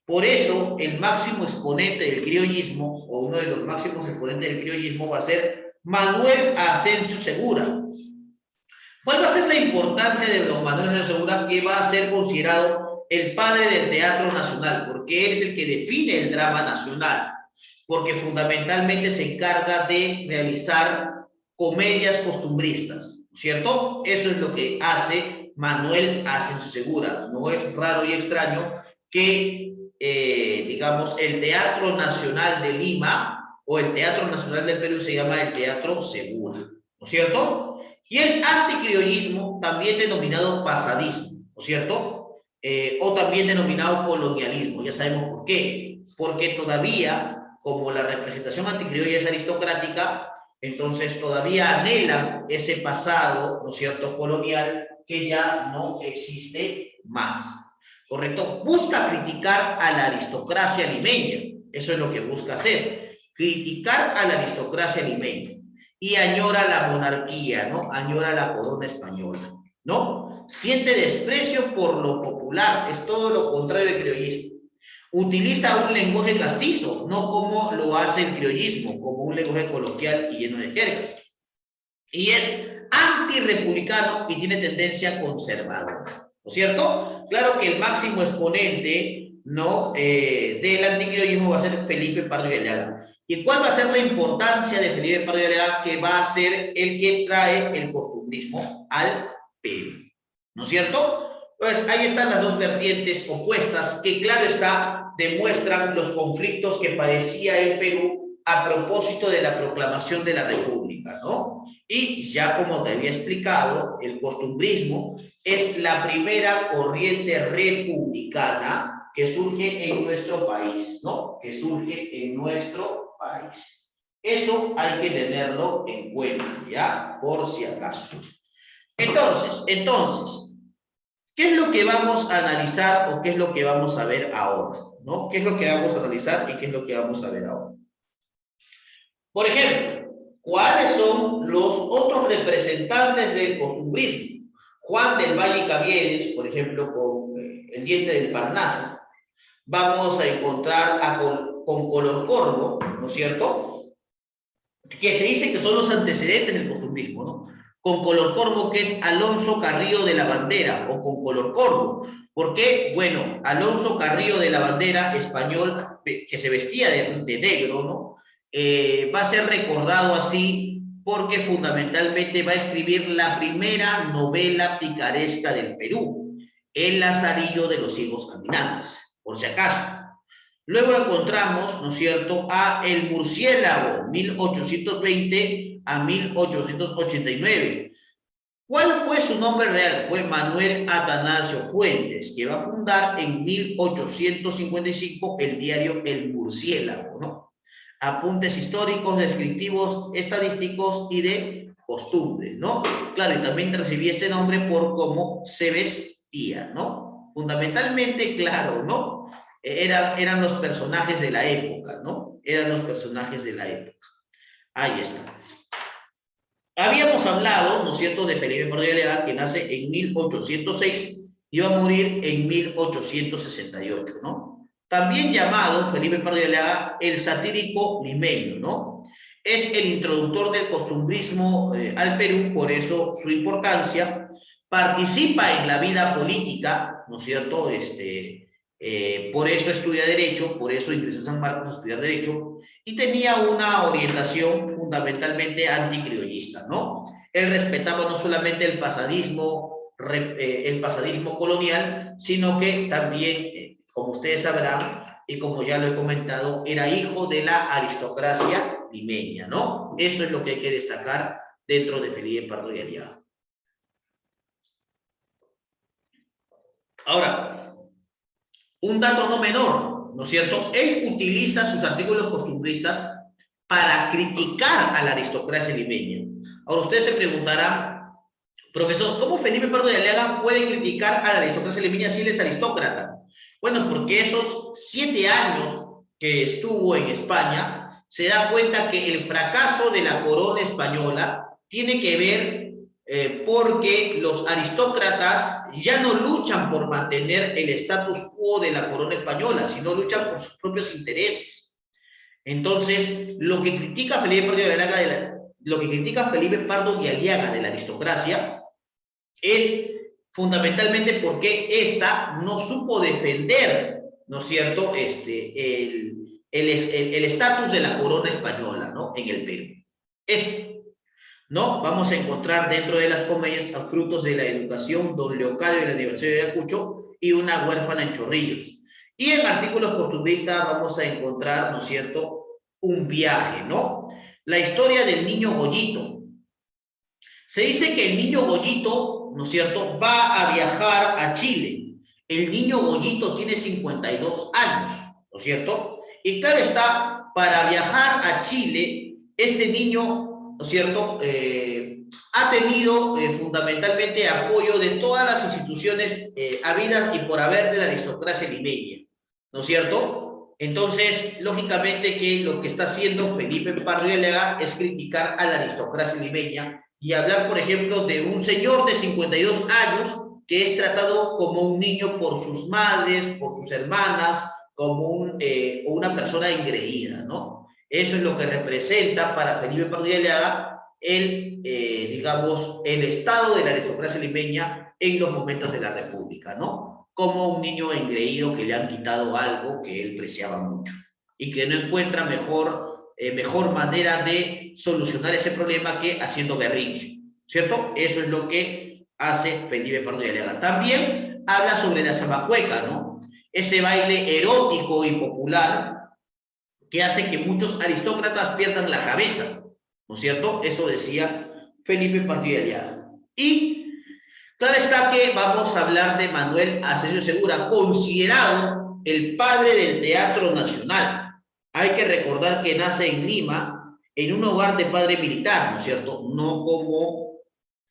Por eso, el máximo exponente del criollismo, o uno de los máximos exponentes del criollismo, va a ser Manuel Asensio Segura. ¿Cuál va a ser la importancia de don Manuel Asensio Segura, que va a ser considerado el padre del teatro nacional? Porque él es el que define el drama nacional, porque fundamentalmente se encarga de realizar comedias costumbristas, ¿cierto? Eso es lo que hace Manuel Asensio Segura. No es raro y extraño que, digamos, el Teatro Nacional de Lima o el Teatro Nacional del Perú se llama el Teatro Segura, ¿no es cierto? Y el anticriollismo, también denominado pasadismo, ¿no es cierto? O también denominado colonialismo. Ya sabemos por qué. Porque todavía, como la representación anticriolla es aristocrática, entonces todavía anhelan ese pasado, ¿no es cierto?, colonial, que ya no existe más. ¿Correcto? Busca criticar a la aristocracia limeña. Eso es lo que busca hacer. Criticar a la aristocracia limeña. Y añora la monarquía, ¿no? Añora la corona española, ¿no? Siente desprecio por lo popular, es todo lo contrario del criollismo. Utiliza un lenguaje castizo, no como lo hace el criollismo, como un lenguaje coloquial y lleno de jergas. Y es antirrepublicano y tiene tendencia conservadora, ¿no es cierto? Claro que el máximo exponente, ¿no?, del anticriollismo va a ser Felipe Pardo y Aliaga. ¿Y cuál va a ser la importancia de Felipe Pardo y Aliaga? Que va a ser el que trae el costumbrismo al Perú, ¿no es cierto? Pues ahí están las dos vertientes opuestas que, claro está, demuestran los conflictos que padecía el Perú a propósito de la proclamación de la República, ¿no? Y ya como te había explicado, el costumbrismo es la primera corriente republicana que surge en nuestro país, ¿no? Que surge en nuestro país. Eso hay que tenerlo en cuenta, ¿ya? Por si acaso. Entonces, ¿qué es lo que vamos a analizar o qué es lo que vamos a ver ahora? ¿No? ¿Qué es lo que vamos a analizar y qué es lo que vamos a ver ahora? Por ejemplo, ¿cuáles son los otros representantes del costumbrismo? Juan del Valle Caviedes, por ejemplo, con el diente del Parnaso. Vamos a encontrar con Color Corvo, ¿no es cierto?, que se dice que son los antecedentes del costumbrismo, ¿no? Con Color Corvo, que es Alonso Carrillo de la Bandera, o con Color Corvo. ¿Por qué? Bueno, Alonso Carrillo de la Bandera, español, que se vestía de negro, ¿no? Va a ser recordado así porque fundamentalmente va a escribir la primera novela picaresca del Perú, El Lazarillo de los Ciegos Caminantes, por si acaso. Luego encontramos, ¿no es cierto?, a El Murciélago, 1820 a 1889. ¿Cuál fue su nombre real? Fue Manuel Atanasio Fuentes, que va a fundar en 1855 el diario El Murciélago, ¿no? Apuntes históricos, descriptivos, estadísticos y de costumbres, ¿no? Claro, y también recibí este nombre por cómo se vestía, ¿no? Fundamentalmente, claro, ¿no? Eran los personajes de la época, ¿no? eran los personajes de la época. Ahí está. Habíamos hablado, ¿no es cierto?, de Felipe Pardo y Aleaga, que nace en 1806 y va a morir en 1868, ¿no? También llamado Felipe Pardo y Aleaga el satírico limeño, ¿no? Es el introductor del costumbrismo al Perú, por eso su importancia. Participa en la vida política, ¿no es cierto? Por eso estudia Derecho, por eso ingresa a San Marcos a estudiar Derecho, y tenía una orientación fundamentalmente anticriollista, ¿no? Él respetaba no solamente el pasadismo colonial, sino que también, como ustedes sabrán, y como ya lo he comentado, era hijo de la aristocracia limeña, ¿no? Eso es lo que hay que destacar dentro de Felipe Pardo y Aleaga. Ahora, un dato no menor, ¿no es cierto? Él utiliza sus artículos costumbristas para criticar a la aristocracia limeña. Ahora, ustedes se preguntarán, profesor, ¿cómo Felipe Pardo de Aleaga puede criticar a la aristocracia limeña si él es aristócrata? Bueno, porque esos 7 años que estuvo en España, se da cuenta que el fracaso de la corona española tiene que ver porque los aristócratas ya no luchan por mantener el status quo de la corona española, sino luchan por sus propios intereses. Entonces, lo que critica Felipe Pardo y Aleaga de la aristocracia es fundamentalmente porque ésta no supo defender, ¿no es cierto?, el estatus de la corona española, ¿no?, en el Perú. Eso. ¿No? Vamos a encontrar dentro de las comedias a Frutos de la Educación, Don Leocadio y el aniversario de Ayacucho y Una huérfana en Chorrillos. Y en artículos costumbristas vamos a encontrar, ¿no es cierto?, un viaje, ¿no? La historia del niño Goyito. Se dice que el niño Goyito, ¿no es cierto?, va a viajar a Chile. El niño Goyito tiene 52 años, ¿no es cierto? Y claro está, para viajar a Chile, este niño, ¿no es cierto?, ha tenido fundamentalmente apoyo de todas las instituciones habidas y por haber de la aristocracia limeña, ¿no es cierto? Entonces, lógicamente que lo que está haciendo Felipe Pardo y Aleaga es criticar a la aristocracia limeña y hablar, por ejemplo, de un señor de 52 años que es tratado como un niño por sus madres, por sus hermanas, como una persona engreída, ¿no? Eso es lo que representa para Felipe Pardo y Aleaga digamos, el estado de la aristocracia limeña en los momentos de la República, ¿no? Como un niño engreído que le han quitado algo que él preciaba mucho y que no encuentra mejor manera de solucionar ese problema que haciendo berrinche, ¿cierto? Eso es lo que hace Felipe Pardo y Aleaga. También habla sobre la zamacueca, ¿no? Ese baile erótico y popular que hace que muchos aristócratas pierdan la cabeza, ¿no es cierto? Eso decía Felipe Pardo y Aleaga. Y claro está que vamos a hablar de Manuel Asensio Segura, considerado el padre del Teatro Nacional. Hay que recordar que nace en Lima, en un hogar de padre militar, ¿no es cierto? No como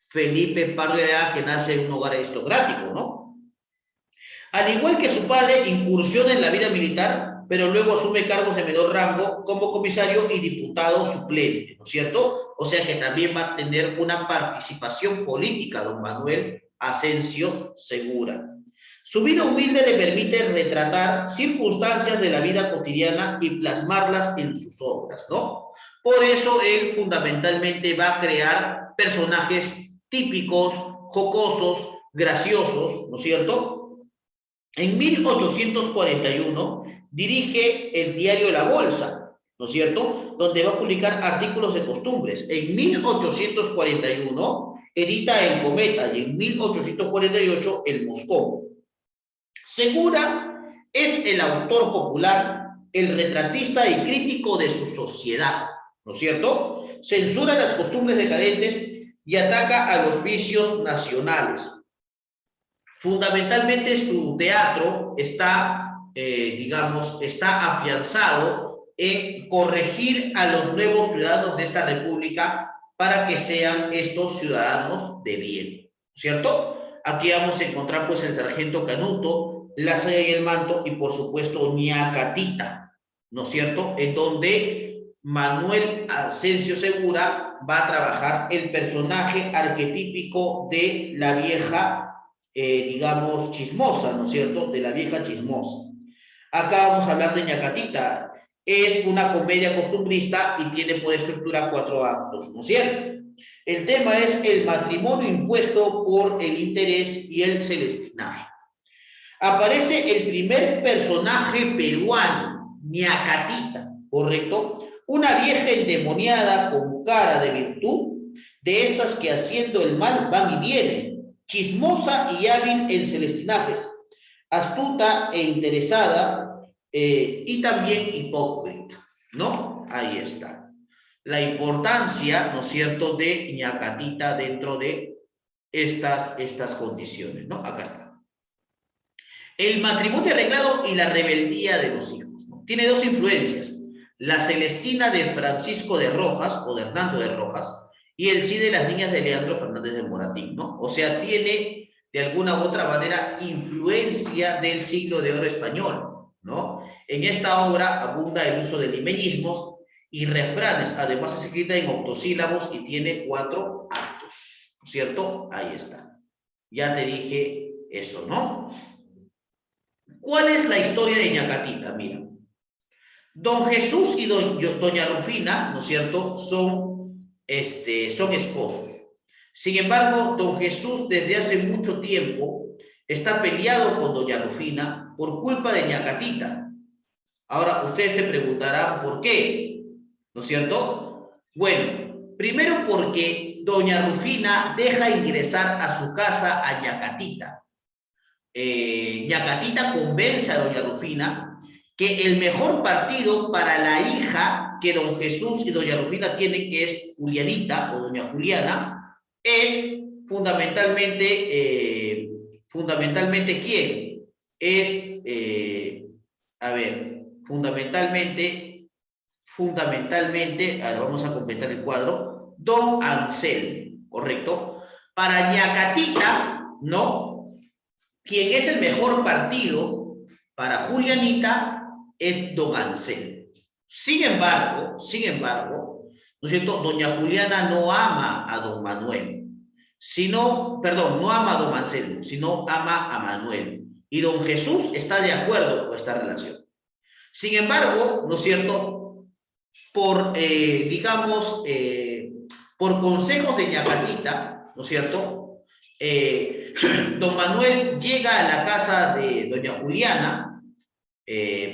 Felipe Pardo y Aleaga, que nace en un hogar aristocrático, ¿no? Al igual que su padre, incursiona en la vida militar, pero luego asume cargos de menor rango como comisario y diputado suplente, ¿no es cierto? O sea que también va a tener una participación política don Manuel Asensio Segura. Su vida humilde le permite retratar circunstancias de la vida cotidiana y plasmarlas en sus obras, ¿no? Por eso él fundamentalmente va a crear personajes típicos, jocosos, graciosos, ¿no es cierto? En 1841 dirige el diario La Bolsa, ¿no es cierto?, donde va a publicar artículos de costumbres. En 1841 edita El Cometa y en 1848 El Moscón. Segura es el autor popular, el retratista y crítico de su sociedad, ¿no es cierto? Censura las costumbres decadentes y ataca a los vicios nacionales. Fundamentalmente su teatro está, digamos, está afianzado en corregir a los nuevos ciudadanos de esta república para que sean estos ciudadanos de bien, ¿cierto? Aquí vamos a encontrar pues el sargento Canuto, la saya y el manto y por supuesto Ñacatita, ¿no es cierto?, en donde Manuel Asensio Segura va a trabajar el personaje arquetípico de la vieja, digamos, chismosa, ¿no es cierto?, de la vieja chismosa. Acá vamos a hablar de Ñacatita. Es una comedia costumbrista y tiene por estructura 4 actos, ¿no es cierto? El tema es el matrimonio impuesto por el interés y el celestinaje. Aparece el primer personaje peruano, Ñacatita, ¿correcto? Una vieja endemoniada con cara de virtud, de esas que haciendo el mal van y vienen, chismosa y hábil en celestinajes, astuta e interesada, y también hipócrita, ¿no? Ahí está. La importancia, ¿no es cierto?, de Ñacatita dentro de estas condiciones, ¿no? Acá está. El matrimonio arreglado y la rebeldía de los hijos, ¿no? Tiene dos influencias, la Celestina de Francisco de Rojas, o de Hernando de Rojas, y el sí de las niñas de Leandro Fernández de Moratín, ¿no? O sea, tiene de alguna u otra manera influencia del siglo de oro español, ¿no? En esta obra abunda el uso de limeñismos y refranes, además es escrita en octosílabos y tiene 4 actos, ¿cierto? Ahí está. Ya te dije eso, ¿no? ¿Cuál es la historia de Ñacatita? Mira, don Jesús y doña Rufina, ¿no es cierto?, son esposos. Sin embargo, don Jesús desde hace mucho tiempo está peleado con doña Rufina por culpa de Ñacatita. Ahora, ustedes se preguntarán por qué, ¿no es cierto? Bueno, primero porque doña Rufina deja ingresar a su casa a Ñacatita. Ñacatita convence a doña Rufina que el mejor partido para la hija que don Jesús y doña Rufina tienen, que es Julianita o doña Juliana, es fundamentalmente ¿quién? Es, fundamentalmente, ahora vamos a completar el cuadro, don Anselmo, ¿correcto? Para Ñacatita, ¿no?, quien es el mejor partido para Julianita es don Anselmo. Sin embargo, ¿no es cierto?, doña Juliana no ama a don Manuel, no ama a don Anselmo, sino ama a Manuel. Y don Jesús está de acuerdo con esta relación. Sin embargo, ¿no es cierto?, por consejos de Ñacatita, ¿no es cierto?, don Manuel llega a la casa de doña Juliana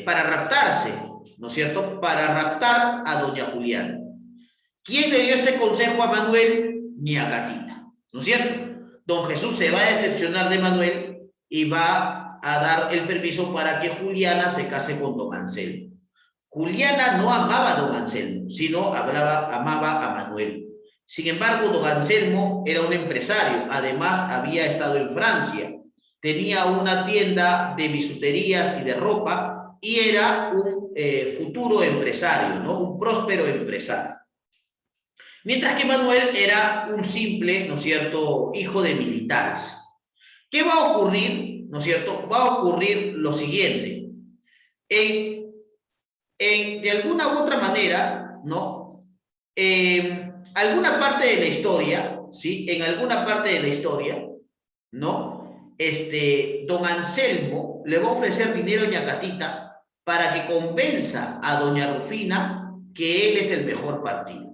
para raptarse, ¿no es cierto?, para raptar a doña Juliana. ¿Quién le dio este consejo a Manuel? Ñacatita, ¿no es cierto? Don Jesús se va a decepcionar de Manuel y va a dar el permiso para que Juliana se case con don Anselmo. Juliana no amaba a don Anselmo, sino amaba a Manuel. Sin embargo, don Anselmo era un empresario, además había estado en Francia, tenía una tienda de bisuterías y de ropa y era un futuro empresario, ¿no?, un próspero empresario. Mientras que Manuel era un simple, ¿no es cierto?, hijo de militares. ¿Qué va a ocurrir? ¿No es cierto? Va a ocurrir lo siguiente. De alguna u otra manera, ¿no?, alguna parte de la historia, ¿sí?, en alguna parte de la historia, ¿no?, don Anselmo le va a ofrecer dinero a Ñacatita para que convenza a doña Rufina que él es el mejor partido.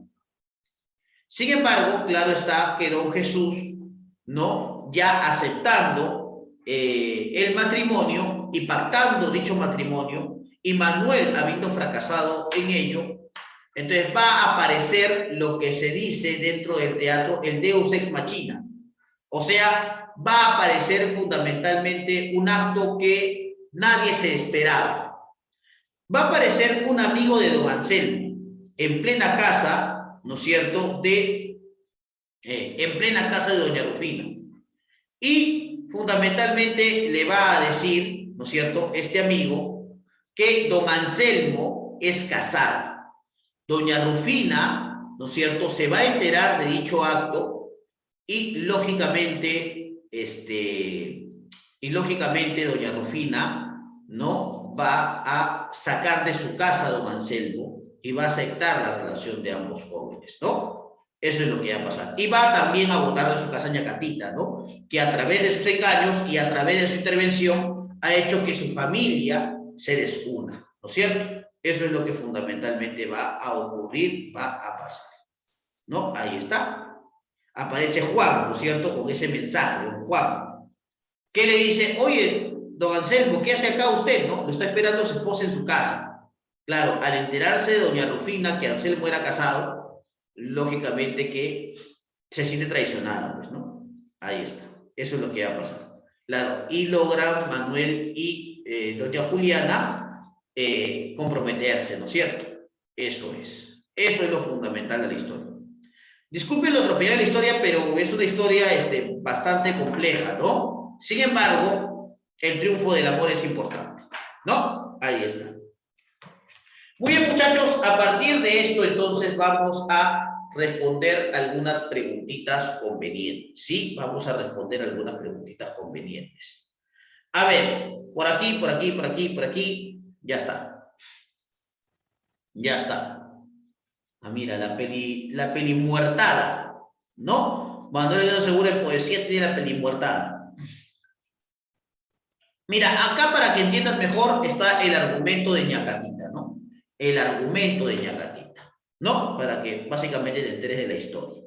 Sin embargo, claro está que don Jesús, ¿no?, ya aceptando el matrimonio y pactando dicho matrimonio, y Manuel habiendo fracasado en ello, entonces va a aparecer lo que se dice dentro del teatro, el Deus ex machina. O sea, va a aparecer fundamentalmente un acto que nadie se esperaba. Va a aparecer un amigo de don Anselmo en plena casa, ¿no es cierto?, en plena casa de doña Rufina. Y fundamentalmente le va a decir, ¿no es cierto?, este amigo, que don Anselmo es casado. Doña Rufina, ¿no es cierto?, se va a enterar de dicho acto y lógicamente doña Rufina, ¿no?, va a sacar de su casa a don Anselmo y va a aceptar la relación de ambos jóvenes, ¿no? Eso es lo que va a pasar. Y va también a botar de su casa a Ñacatita, ¿no? Que a través de sus engaños y a través de su intervención ha hecho que su familia se desuna, ¿no es cierto? Eso es lo que fundamentalmente va a ocurrir, va a pasar, ¿no? Ahí está. Aparece Juan, ¿no es cierto? Con ese mensaje, don Juan. ¿Qué le dice? Oye, don Anselmo, ¿qué hace acá usted, no? Lo está esperando su esposa en su casa. Claro, al enterarse de doña Rufina que Anselmo era casado, lógicamente que se siente traicionado, pues, ¿no? Ahí está. Eso es lo que va a pasar. Claro, y logran Manuel y doña Juliana comprometerse, ¿no es cierto? Eso es. Eso es lo fundamental de la historia. Disculpen lo atropellado de la historia, pero es una historia bastante compleja, ¿no? Sin embargo, el triunfo del amor es importante, ¿no? Ahí está. Muy bien, muchachos, a partir de esto, entonces, vamos a responder algunas preguntitas convenientes, ¿sí? Vamos a responder algunas preguntitas convenientes. A ver, por aquí, por aquí, por aquí, por aquí, ya está. Ya está. Ah, mira, la peli muertada, ¿no? Manuel León Segura en poesía tiene la peli muertada. Mira, acá para que entiendas mejor está el argumento de Ñacatita, ¿no? El argumento de Ñacatita, ¿no? Para que básicamente te enteres de la historia.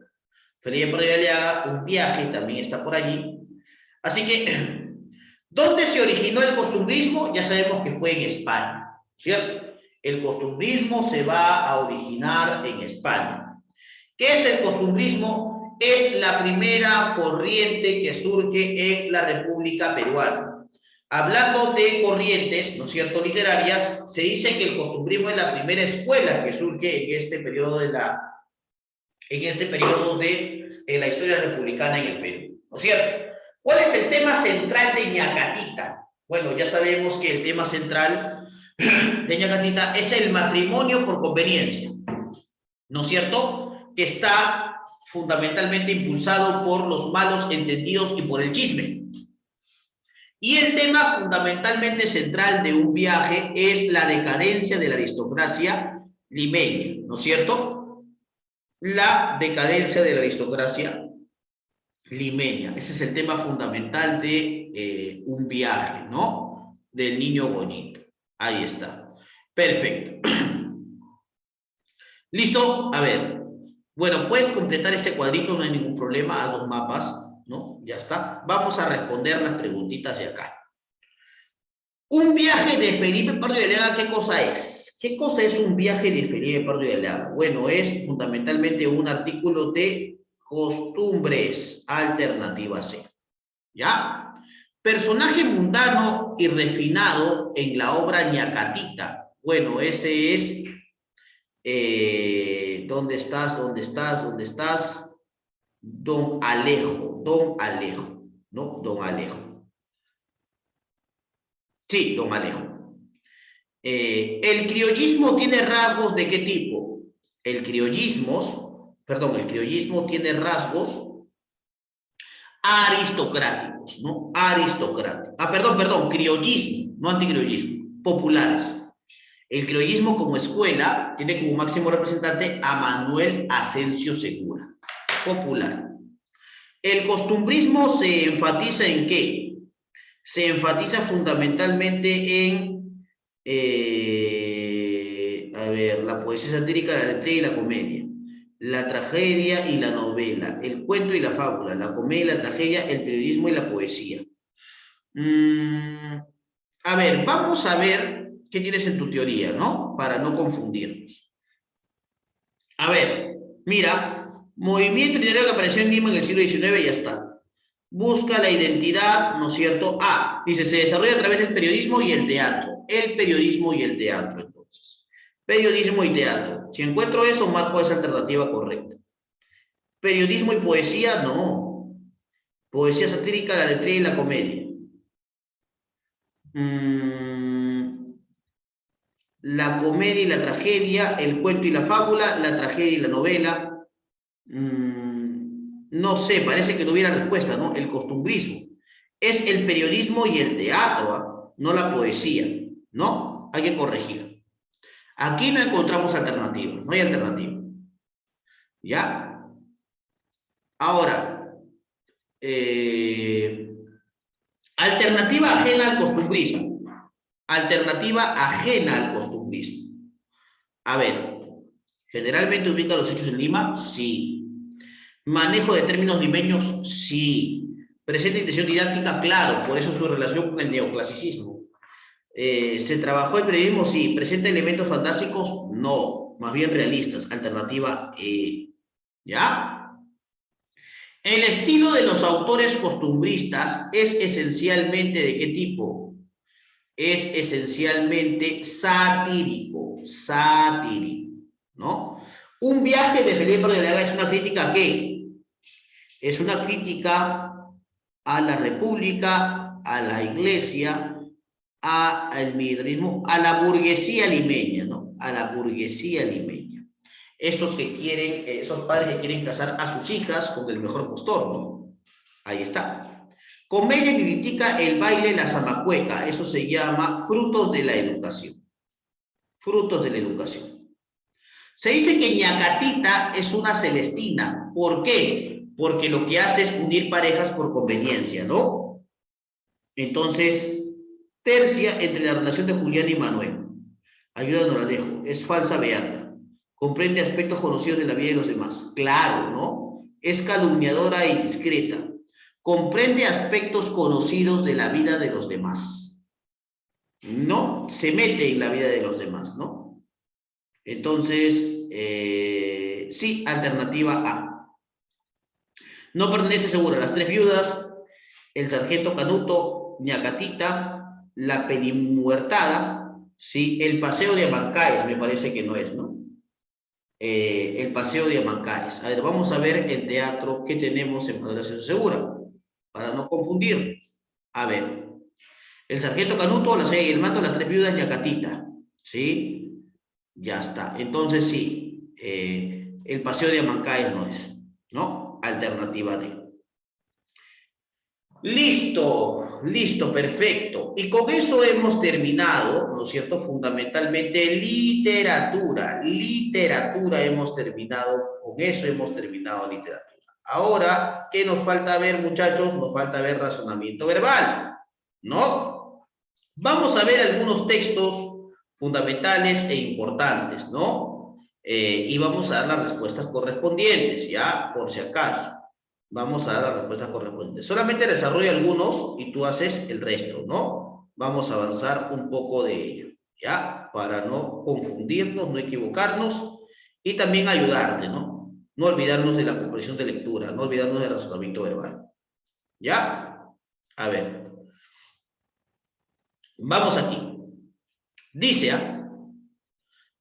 Felipe Pardo de Aliaga, un viaje, también está por allí. Así que, ¿dónde se originó el costumbrismo? Ya sabemos que fue en España, ¿cierto? El costumbrismo se va a originar en España. ¿Qué es el costumbrismo? Es la primera corriente que surge en la República Peruana. Hablando de corrientes, ¿no es cierto?, literarias, se dice que el costumbrismo es la primera escuela que surge en este periodo de la historia republicana en el Perú, ¿no es cierto? ¿Cuál es el tema central de Ñacatita? Bueno, ya sabemos que el tema central de Ñacatita es el matrimonio por conveniencia, ¿no es cierto? Que está fundamentalmente impulsado por los malos entendidos y por el chisme. Y el tema fundamentalmente central de un viaje es la decadencia de la aristocracia limeña, ¿no es cierto? La decadencia de la aristocracia limeña. Ese es el tema fundamental de un viaje, ¿no? Del niño bonito. Ahí está. Perfecto. ¿Listo? A ver. Bueno, puedes completar este cuadrito, no hay ningún problema. Haz 2 mapas, ¿no? Ya está. Vamos a responder las preguntitas de acá. Un viaje de Felipe Pardo de Aliaga, ¿qué cosa es? ¿Qué cosa es un viaje de Felipe Pardo de Aliaga? Bueno, es fundamentalmente un artículo de costumbres, alternativa C. ¿Ya? Personaje mundano y refinado en la obra Ñacatita. Bueno, ese es... ¿dónde estás? ¿Dónde estás? ¿Dónde estás? Don Alejo, ¿no? Don Alejo. Sí, don Alejo. ¿El criollismo tiene rasgos de qué tipo? El criollismo tiene rasgos aristocráticos, ¿no? Aristocráticos. Criollismo, no anticriollismo, populares. El criollismo como escuela tiene como máximo representante a Manuel Asensio Segura, popular. ¿El costumbrismo se enfatiza en qué? Se enfatiza fundamentalmente en, la poesía satírica, la letra y la comedia, la tragedia y la novela, el cuento y la fábula, la comedia y la tragedia, el periodismo y la poesía. A ver, vamos a ver qué tienes en tu teoría, ¿no? Para no confundirnos. A ver, mira, movimiento literario que apareció en Lima en el siglo XIX, ya está. Busca la identidad, ¿no es cierto? Dice, se desarrolla a través del periodismo y el teatro. El periodismo y el teatro, entonces. Periodismo y teatro. Si encuentro eso, marco esa alternativa correcta. Periodismo y poesía, no. Poesía satírica, la letra y la comedia. La comedia y la tragedia, el cuento y la fábula, la tragedia y la novela. No sé, parece que no hubiera respuesta, ¿no? El costumbrismo. Es el periodismo y el teatro, ¿eh? No la poesía. ¿no? Hay que corregir. Aquí no encontramos alternativa, no hay alternativa. ¿Ya? Ahora, alternativa ajena al costumbrismo. Alternativa ajena al costumbrismo. A ver, ¿generalmente ubica los hechos en Lima? Sí. ¿Manejo de términos limeños? Sí. ¿Presenta intención didáctica? Claro, por eso su relación con el neoclasicismo. ¿Se trabajó el periodismo? Sí. ¿Presenta elementos fantásticos? No, más bien realistas. Alternativa E. ¿Ya? El estilo de los autores costumbristas es esencialmente ¿de qué tipo? Es esencialmente satírico, ¿no? Un viaje de Felipe de Leaga es una crítica ¿a qué? Es una crítica a la república, a la iglesia, al militarismo, a la burguesía limeña, ¿no? A la burguesía limeña. Esos que quieren, esos padres que quieren casar a sus hijas con el mejor postor, ¿no? Ahí está. Comedia que critica el baile la zamacueca, eso se llama frutos de la educación. Frutos de la educación. Se dice que ñacatita es una celestina. ¿Por qué? Porque lo que hace es unir parejas por conveniencia, ¿no? Entonces, tercia entre la relación de Julián y Manuel. Ayúdanos, Alejo. Es falsa beata. Comprende aspectos conocidos de la vida de los demás. Claro, ¿no? Es calumniadora e indiscreta. Comprende aspectos conocidos de la vida de los demás. No se mete en la vida de los demás, ¿no? Entonces, sí, alternativa A. No pertenece seguro a las tres viudas, el sargento Canuto, ñacatita, la pelimuertada, ¿sí? El paseo de Amancaes, me parece que no es, ¿no? El paseo de Amancaes. A ver, vamos a ver el teatro que tenemos en Maduración Segura, para no confundir. A ver, el sargento Canuto, la señora y el manto, las tres viudas, ñacatita, ¿sí? Ya está. Entonces sí, el paseo de Amancaes no es, ¿no? Alternativa D. Listo, listo, perfecto. Y con eso hemos terminado, ¿no es cierto? Fundamentalmente literatura. Literatura hemos terminado, con eso hemos terminado literatura. Ahora, ¿qué nos falta ver, muchachos? Nos falta ver razonamiento verbal, ¿no? Vamos a ver algunos textos fundamentales e importantes, ¿no? Y vamos a dar las respuestas correspondientes, ya, por si acaso. Vamos a dar las respuestas correspondientes. Solamente desarrollo algunos y tú haces el resto, ¿no? Vamos a avanzar un poco de ello, ¿ya? Para no confundirnos, no equivocarnos y también ayudarte, ¿no? No olvidarnos de la comprensión de lectura, no olvidarnos del razonamiento verbal. ¿Ya? A ver. Vamos aquí. Dice,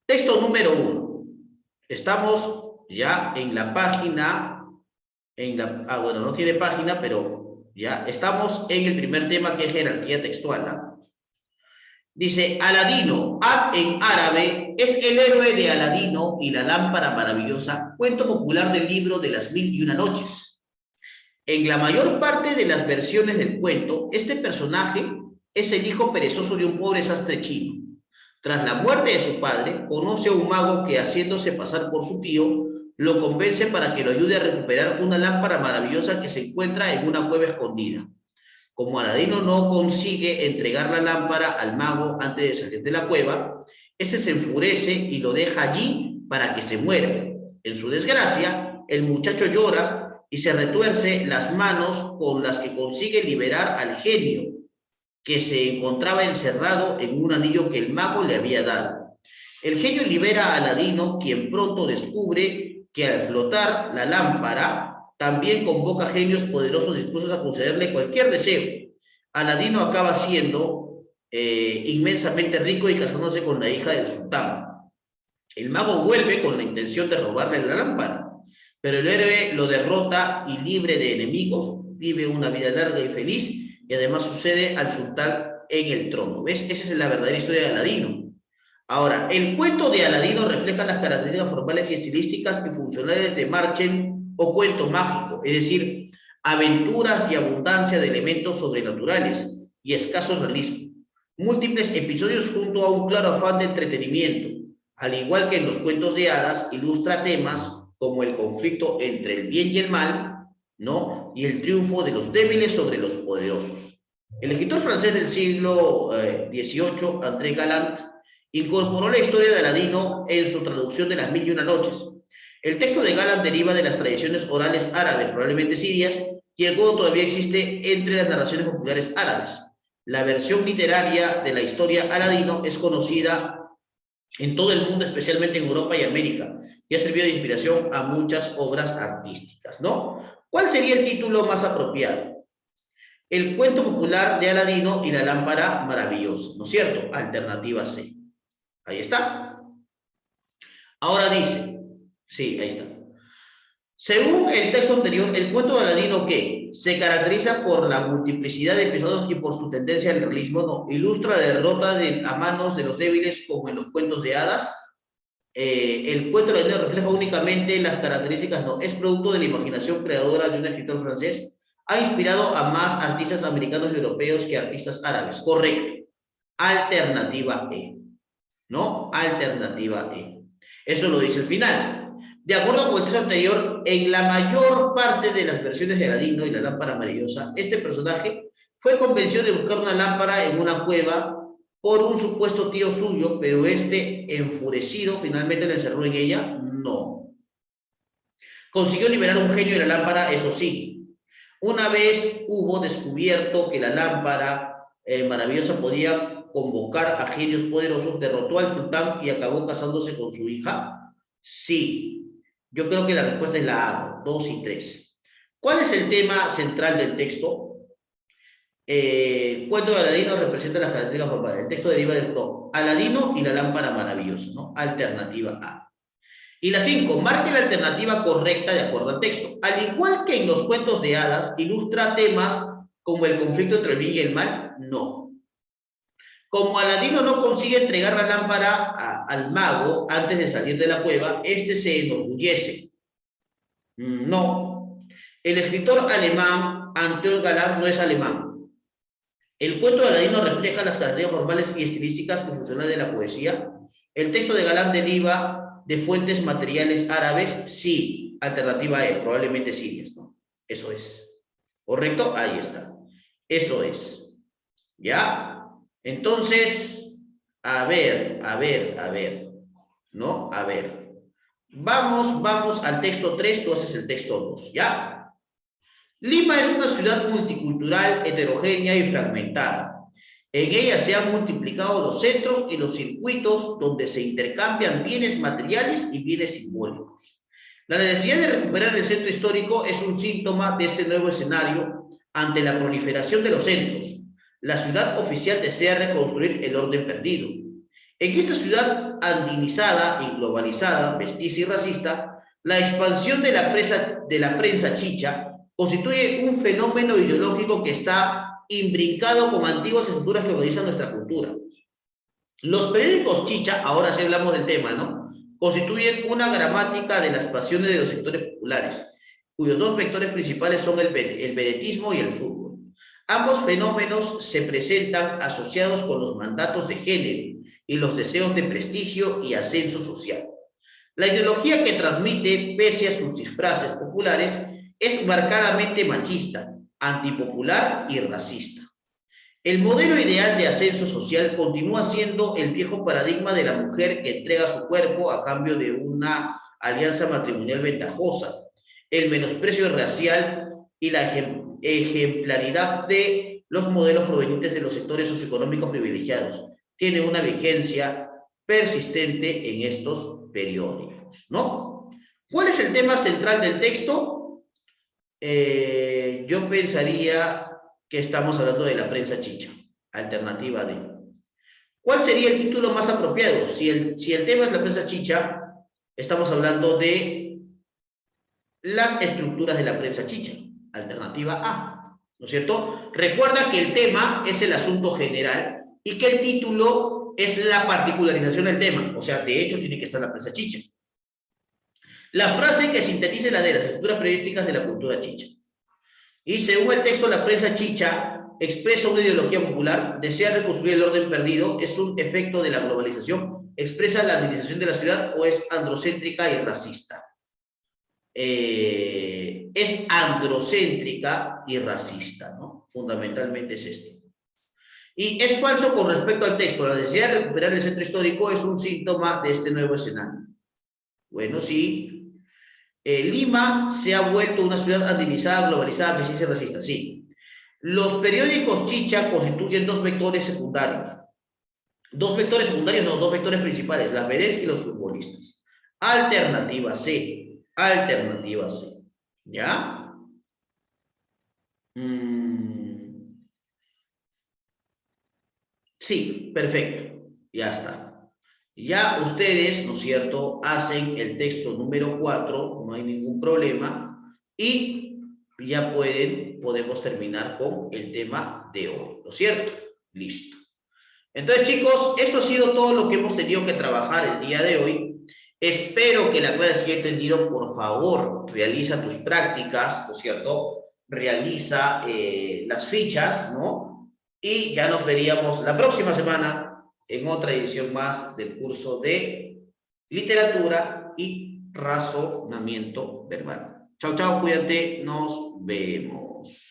texto número 1. Estamos ya en la página, bueno, no tiene página, pero ya estamos en el primer tema que es jerarquía textual. Dice, Aladino, Ad en árabe, es el héroe de Aladino y la lámpara maravillosa, cuento popular del libro de las 1001 noches. En la mayor parte de las versiones del cuento, este personaje es el hijo perezoso de un pobre sastre chino. Tras la muerte de su padre, conoce a un mago que, haciéndose pasar por su tío, lo convence para que lo ayude a recuperar una lámpara maravillosa que se encuentra en una cueva escondida. Como Aladino no consigue entregar la lámpara al mago antes de salir de la cueva, ese se enfurece y lo deja allí para que se muera. En su desgracia, el muchacho llora y se retuerce las manos con las que consigue liberar al genio, que se encontraba encerrado en un anillo que el mago le había dado. El genio libera a Aladino, quien pronto descubre que al flotar la lámpara también convoca genios poderosos dispuestos a concederle cualquier deseo. Aladino acaba siendo inmensamente rico y casándose con la hija del sultán. El mago vuelve con la intención de robarle la lámpara, pero el héroe lo derrota y, libre de enemigos, vive una vida larga y feliz, y además sucede al sultán en el trono. ¿Ves? Esa es la verdadera historia de Aladino. Ahora, el cuento de Aladino refleja las características formales y estilísticas y funcionales de Märchen o cuento mágico, es decir, aventuras y abundancia de elementos sobrenaturales y escaso realismo. múltiples episodios junto a un claro afán de entretenimiento. Al igual que en los cuentos de hadas, ilustra temas como el conflicto entre el bien y el mal, ¿no? Y el triunfo de los débiles sobre los poderosos. El escritor francés del siglo XVIII, André Galland, incorporó la historia de Aladino en su traducción de Las Mil y Una Noches. El texto de Galland deriva de las tradiciones orales árabes, probablemente sirias, y el juego todavía existe entre las narraciones populares árabes. La versión literaria de la historia Aladino es conocida en todo el mundo, especialmente en Europa y América, y ha servido de inspiración a muchas obras artísticas, ¿no? ¿Cuál sería el título más apropiado? El cuento popular de Aladino y la lámpara maravillosa, ¿no es cierto? Alternativa C. Ahí está. Ahora dice, sí, ahí está. Según el texto anterior, el cuento de Aladino, ¿qué? Se caracteriza por la multiplicidad de episodios y por su tendencia al realismo, ¿no? Ilustra la derrota a manos de los débiles como en los cuentos de hadas. El cuento de Aladino refleja únicamente las características, no, es producto de la imaginación creadora de un escritor francés. Ha inspirado a más artistas americanos y europeos que artistas árabes. Correcto. Alternativa E. ¿No? Alternativa E. Eso lo dice el final. De acuerdo con el texto anterior, en la mayor parte de las versiones de Aladino y la lámpara maravillosa, este personaje fue convencido de buscar una lámpara en una cueva por un supuesto tío suyo, pero este, enfurecido, finalmente le encerró en ella. No. Consiguió liberar un genio de la lámpara, eso sí. Una vez hubo descubierto que la lámpara maravillosa podía convocar a genios poderosos, derrotó al sultán y acabó casándose con su hija. Sí. Yo creo que la respuesta es la A, 2 y 3. ¿Cuál es el tema central del texto? El cuento de Aladino representa las características formales. El texto deriva de Aladino y la lámpara maravillosa, ¿no? Alternativa A. Y la 5, marque la alternativa correcta de acuerdo al texto. Al igual que en los cuentos de hadas, ilustra temas como el conflicto entre el bien y el mal, no. Como Aladino no consigue entregar la lámpara al mago antes de salir de la cueva, este se enorgullece. No. El escritor alemán Anton Galland no es alemán. El cuento de Aladino refleja las características formales y estilísticas y funcionales de la poesía. El texto de Galland deriva de fuentes materiales árabes. Sí. Alternativa E, probablemente sirias, ¿no? Eso es. ¿Correcto? Ahí está. Eso es. ¿Ya? Entonces, a ver, ¿no? A ver. Vamos al texto 3, tú haces el texto 2, ¿ya? Lima es una ciudad multicultural, heterogénea y fragmentada. En ella se han multiplicado los centros y los circuitos donde se intercambian bienes materiales y bienes simbólicos. La necesidad de recuperar el centro histórico es un síntoma de este nuevo escenario ante la proliferación de los centros. La ciudad oficial desea reconstruir el orden perdido. En esta ciudad andinizada y globalizada, mestiza y racista, la expansión de la prensa chicha constituye un fenómeno ideológico que está imbrincado con antiguas estructuras que organizan nuestra cultura. Los periódicos chicha, ahora sí hablamos del tema, ¿no? Constituyen una gramática de las pasiones de los sectores populares, cuyos dos vectores principales son el vedetismo y el fútbol. Ambos fenómenos se presentan asociados con los mandatos de género y los deseos de prestigio y ascenso social. La ideología que transmite, pese a sus disfraces populares, es marcadamente machista, antipopular y racista. El modelo ideal de ascenso social continúa siendo el viejo paradigma de la mujer que entrega su cuerpo a cambio de una alianza matrimonial ventajosa, el menosprecio racial y la ejemplaridad de los modelos provenientes de los sectores socioeconómicos privilegiados. Tiene una vigencia persistente en estos periódicos, ¿no? ¿Cuál es el tema central del texto? Yo pensaría que estamos hablando de la prensa chicha. Alternativa D. ¿Cuál sería el título más apropiado? Si el tema es la prensa chicha, estamos hablando de las estructuras de la prensa chicha. Alternativa A, ¿no es cierto? Recuerda que el tema es el asunto general y que el título es la particularización del tema. O sea, de hecho, tiene que estar la prensa chicha. La frase que sintetice la de las estructuras periodísticas de la cultura chicha. Y según el texto, la prensa chicha expresa una ideología popular, desea reconstruir el orden perdido, es un efecto de la globalización, expresa la administración de la ciudad o es androcéntrica y racista. Es androcéntrica y racista, ¿no? Fundamentalmente es esto. Y es falso con respecto al texto. La necesidad de recuperar el centro histórico es un síntoma de este nuevo escenario. Bueno, sí. Lima se ha vuelto una ciudad andinizada, globalizada, precisa y racista. Sí. Los periódicos chicha constituyen dos vectores secundarios. Dos vectores secundarios, no, dos vectores principales, las veredas y los futbolistas. Alternativa C. Alternativa C. ¿Ya? Sí, perfecto. Ya está. Ya ustedes, ¿no es cierto?, hacen el texto número 4, no hay ningún problema, y ya podemos terminar con el tema de hoy, ¿no es cierto? Listo. Entonces, chicos, eso ha sido todo lo que hemos tenido que trabajar el día de hoy. Espero que la clase haya entendido. Por favor, realiza tus prácticas, ¿no es cierto? Realiza las fichas, ¿no? Y ya nos veríamos la próxima semana en otra edición más del curso de literatura y razonamiento verbal. Chao, chao, cuídate, nos vemos.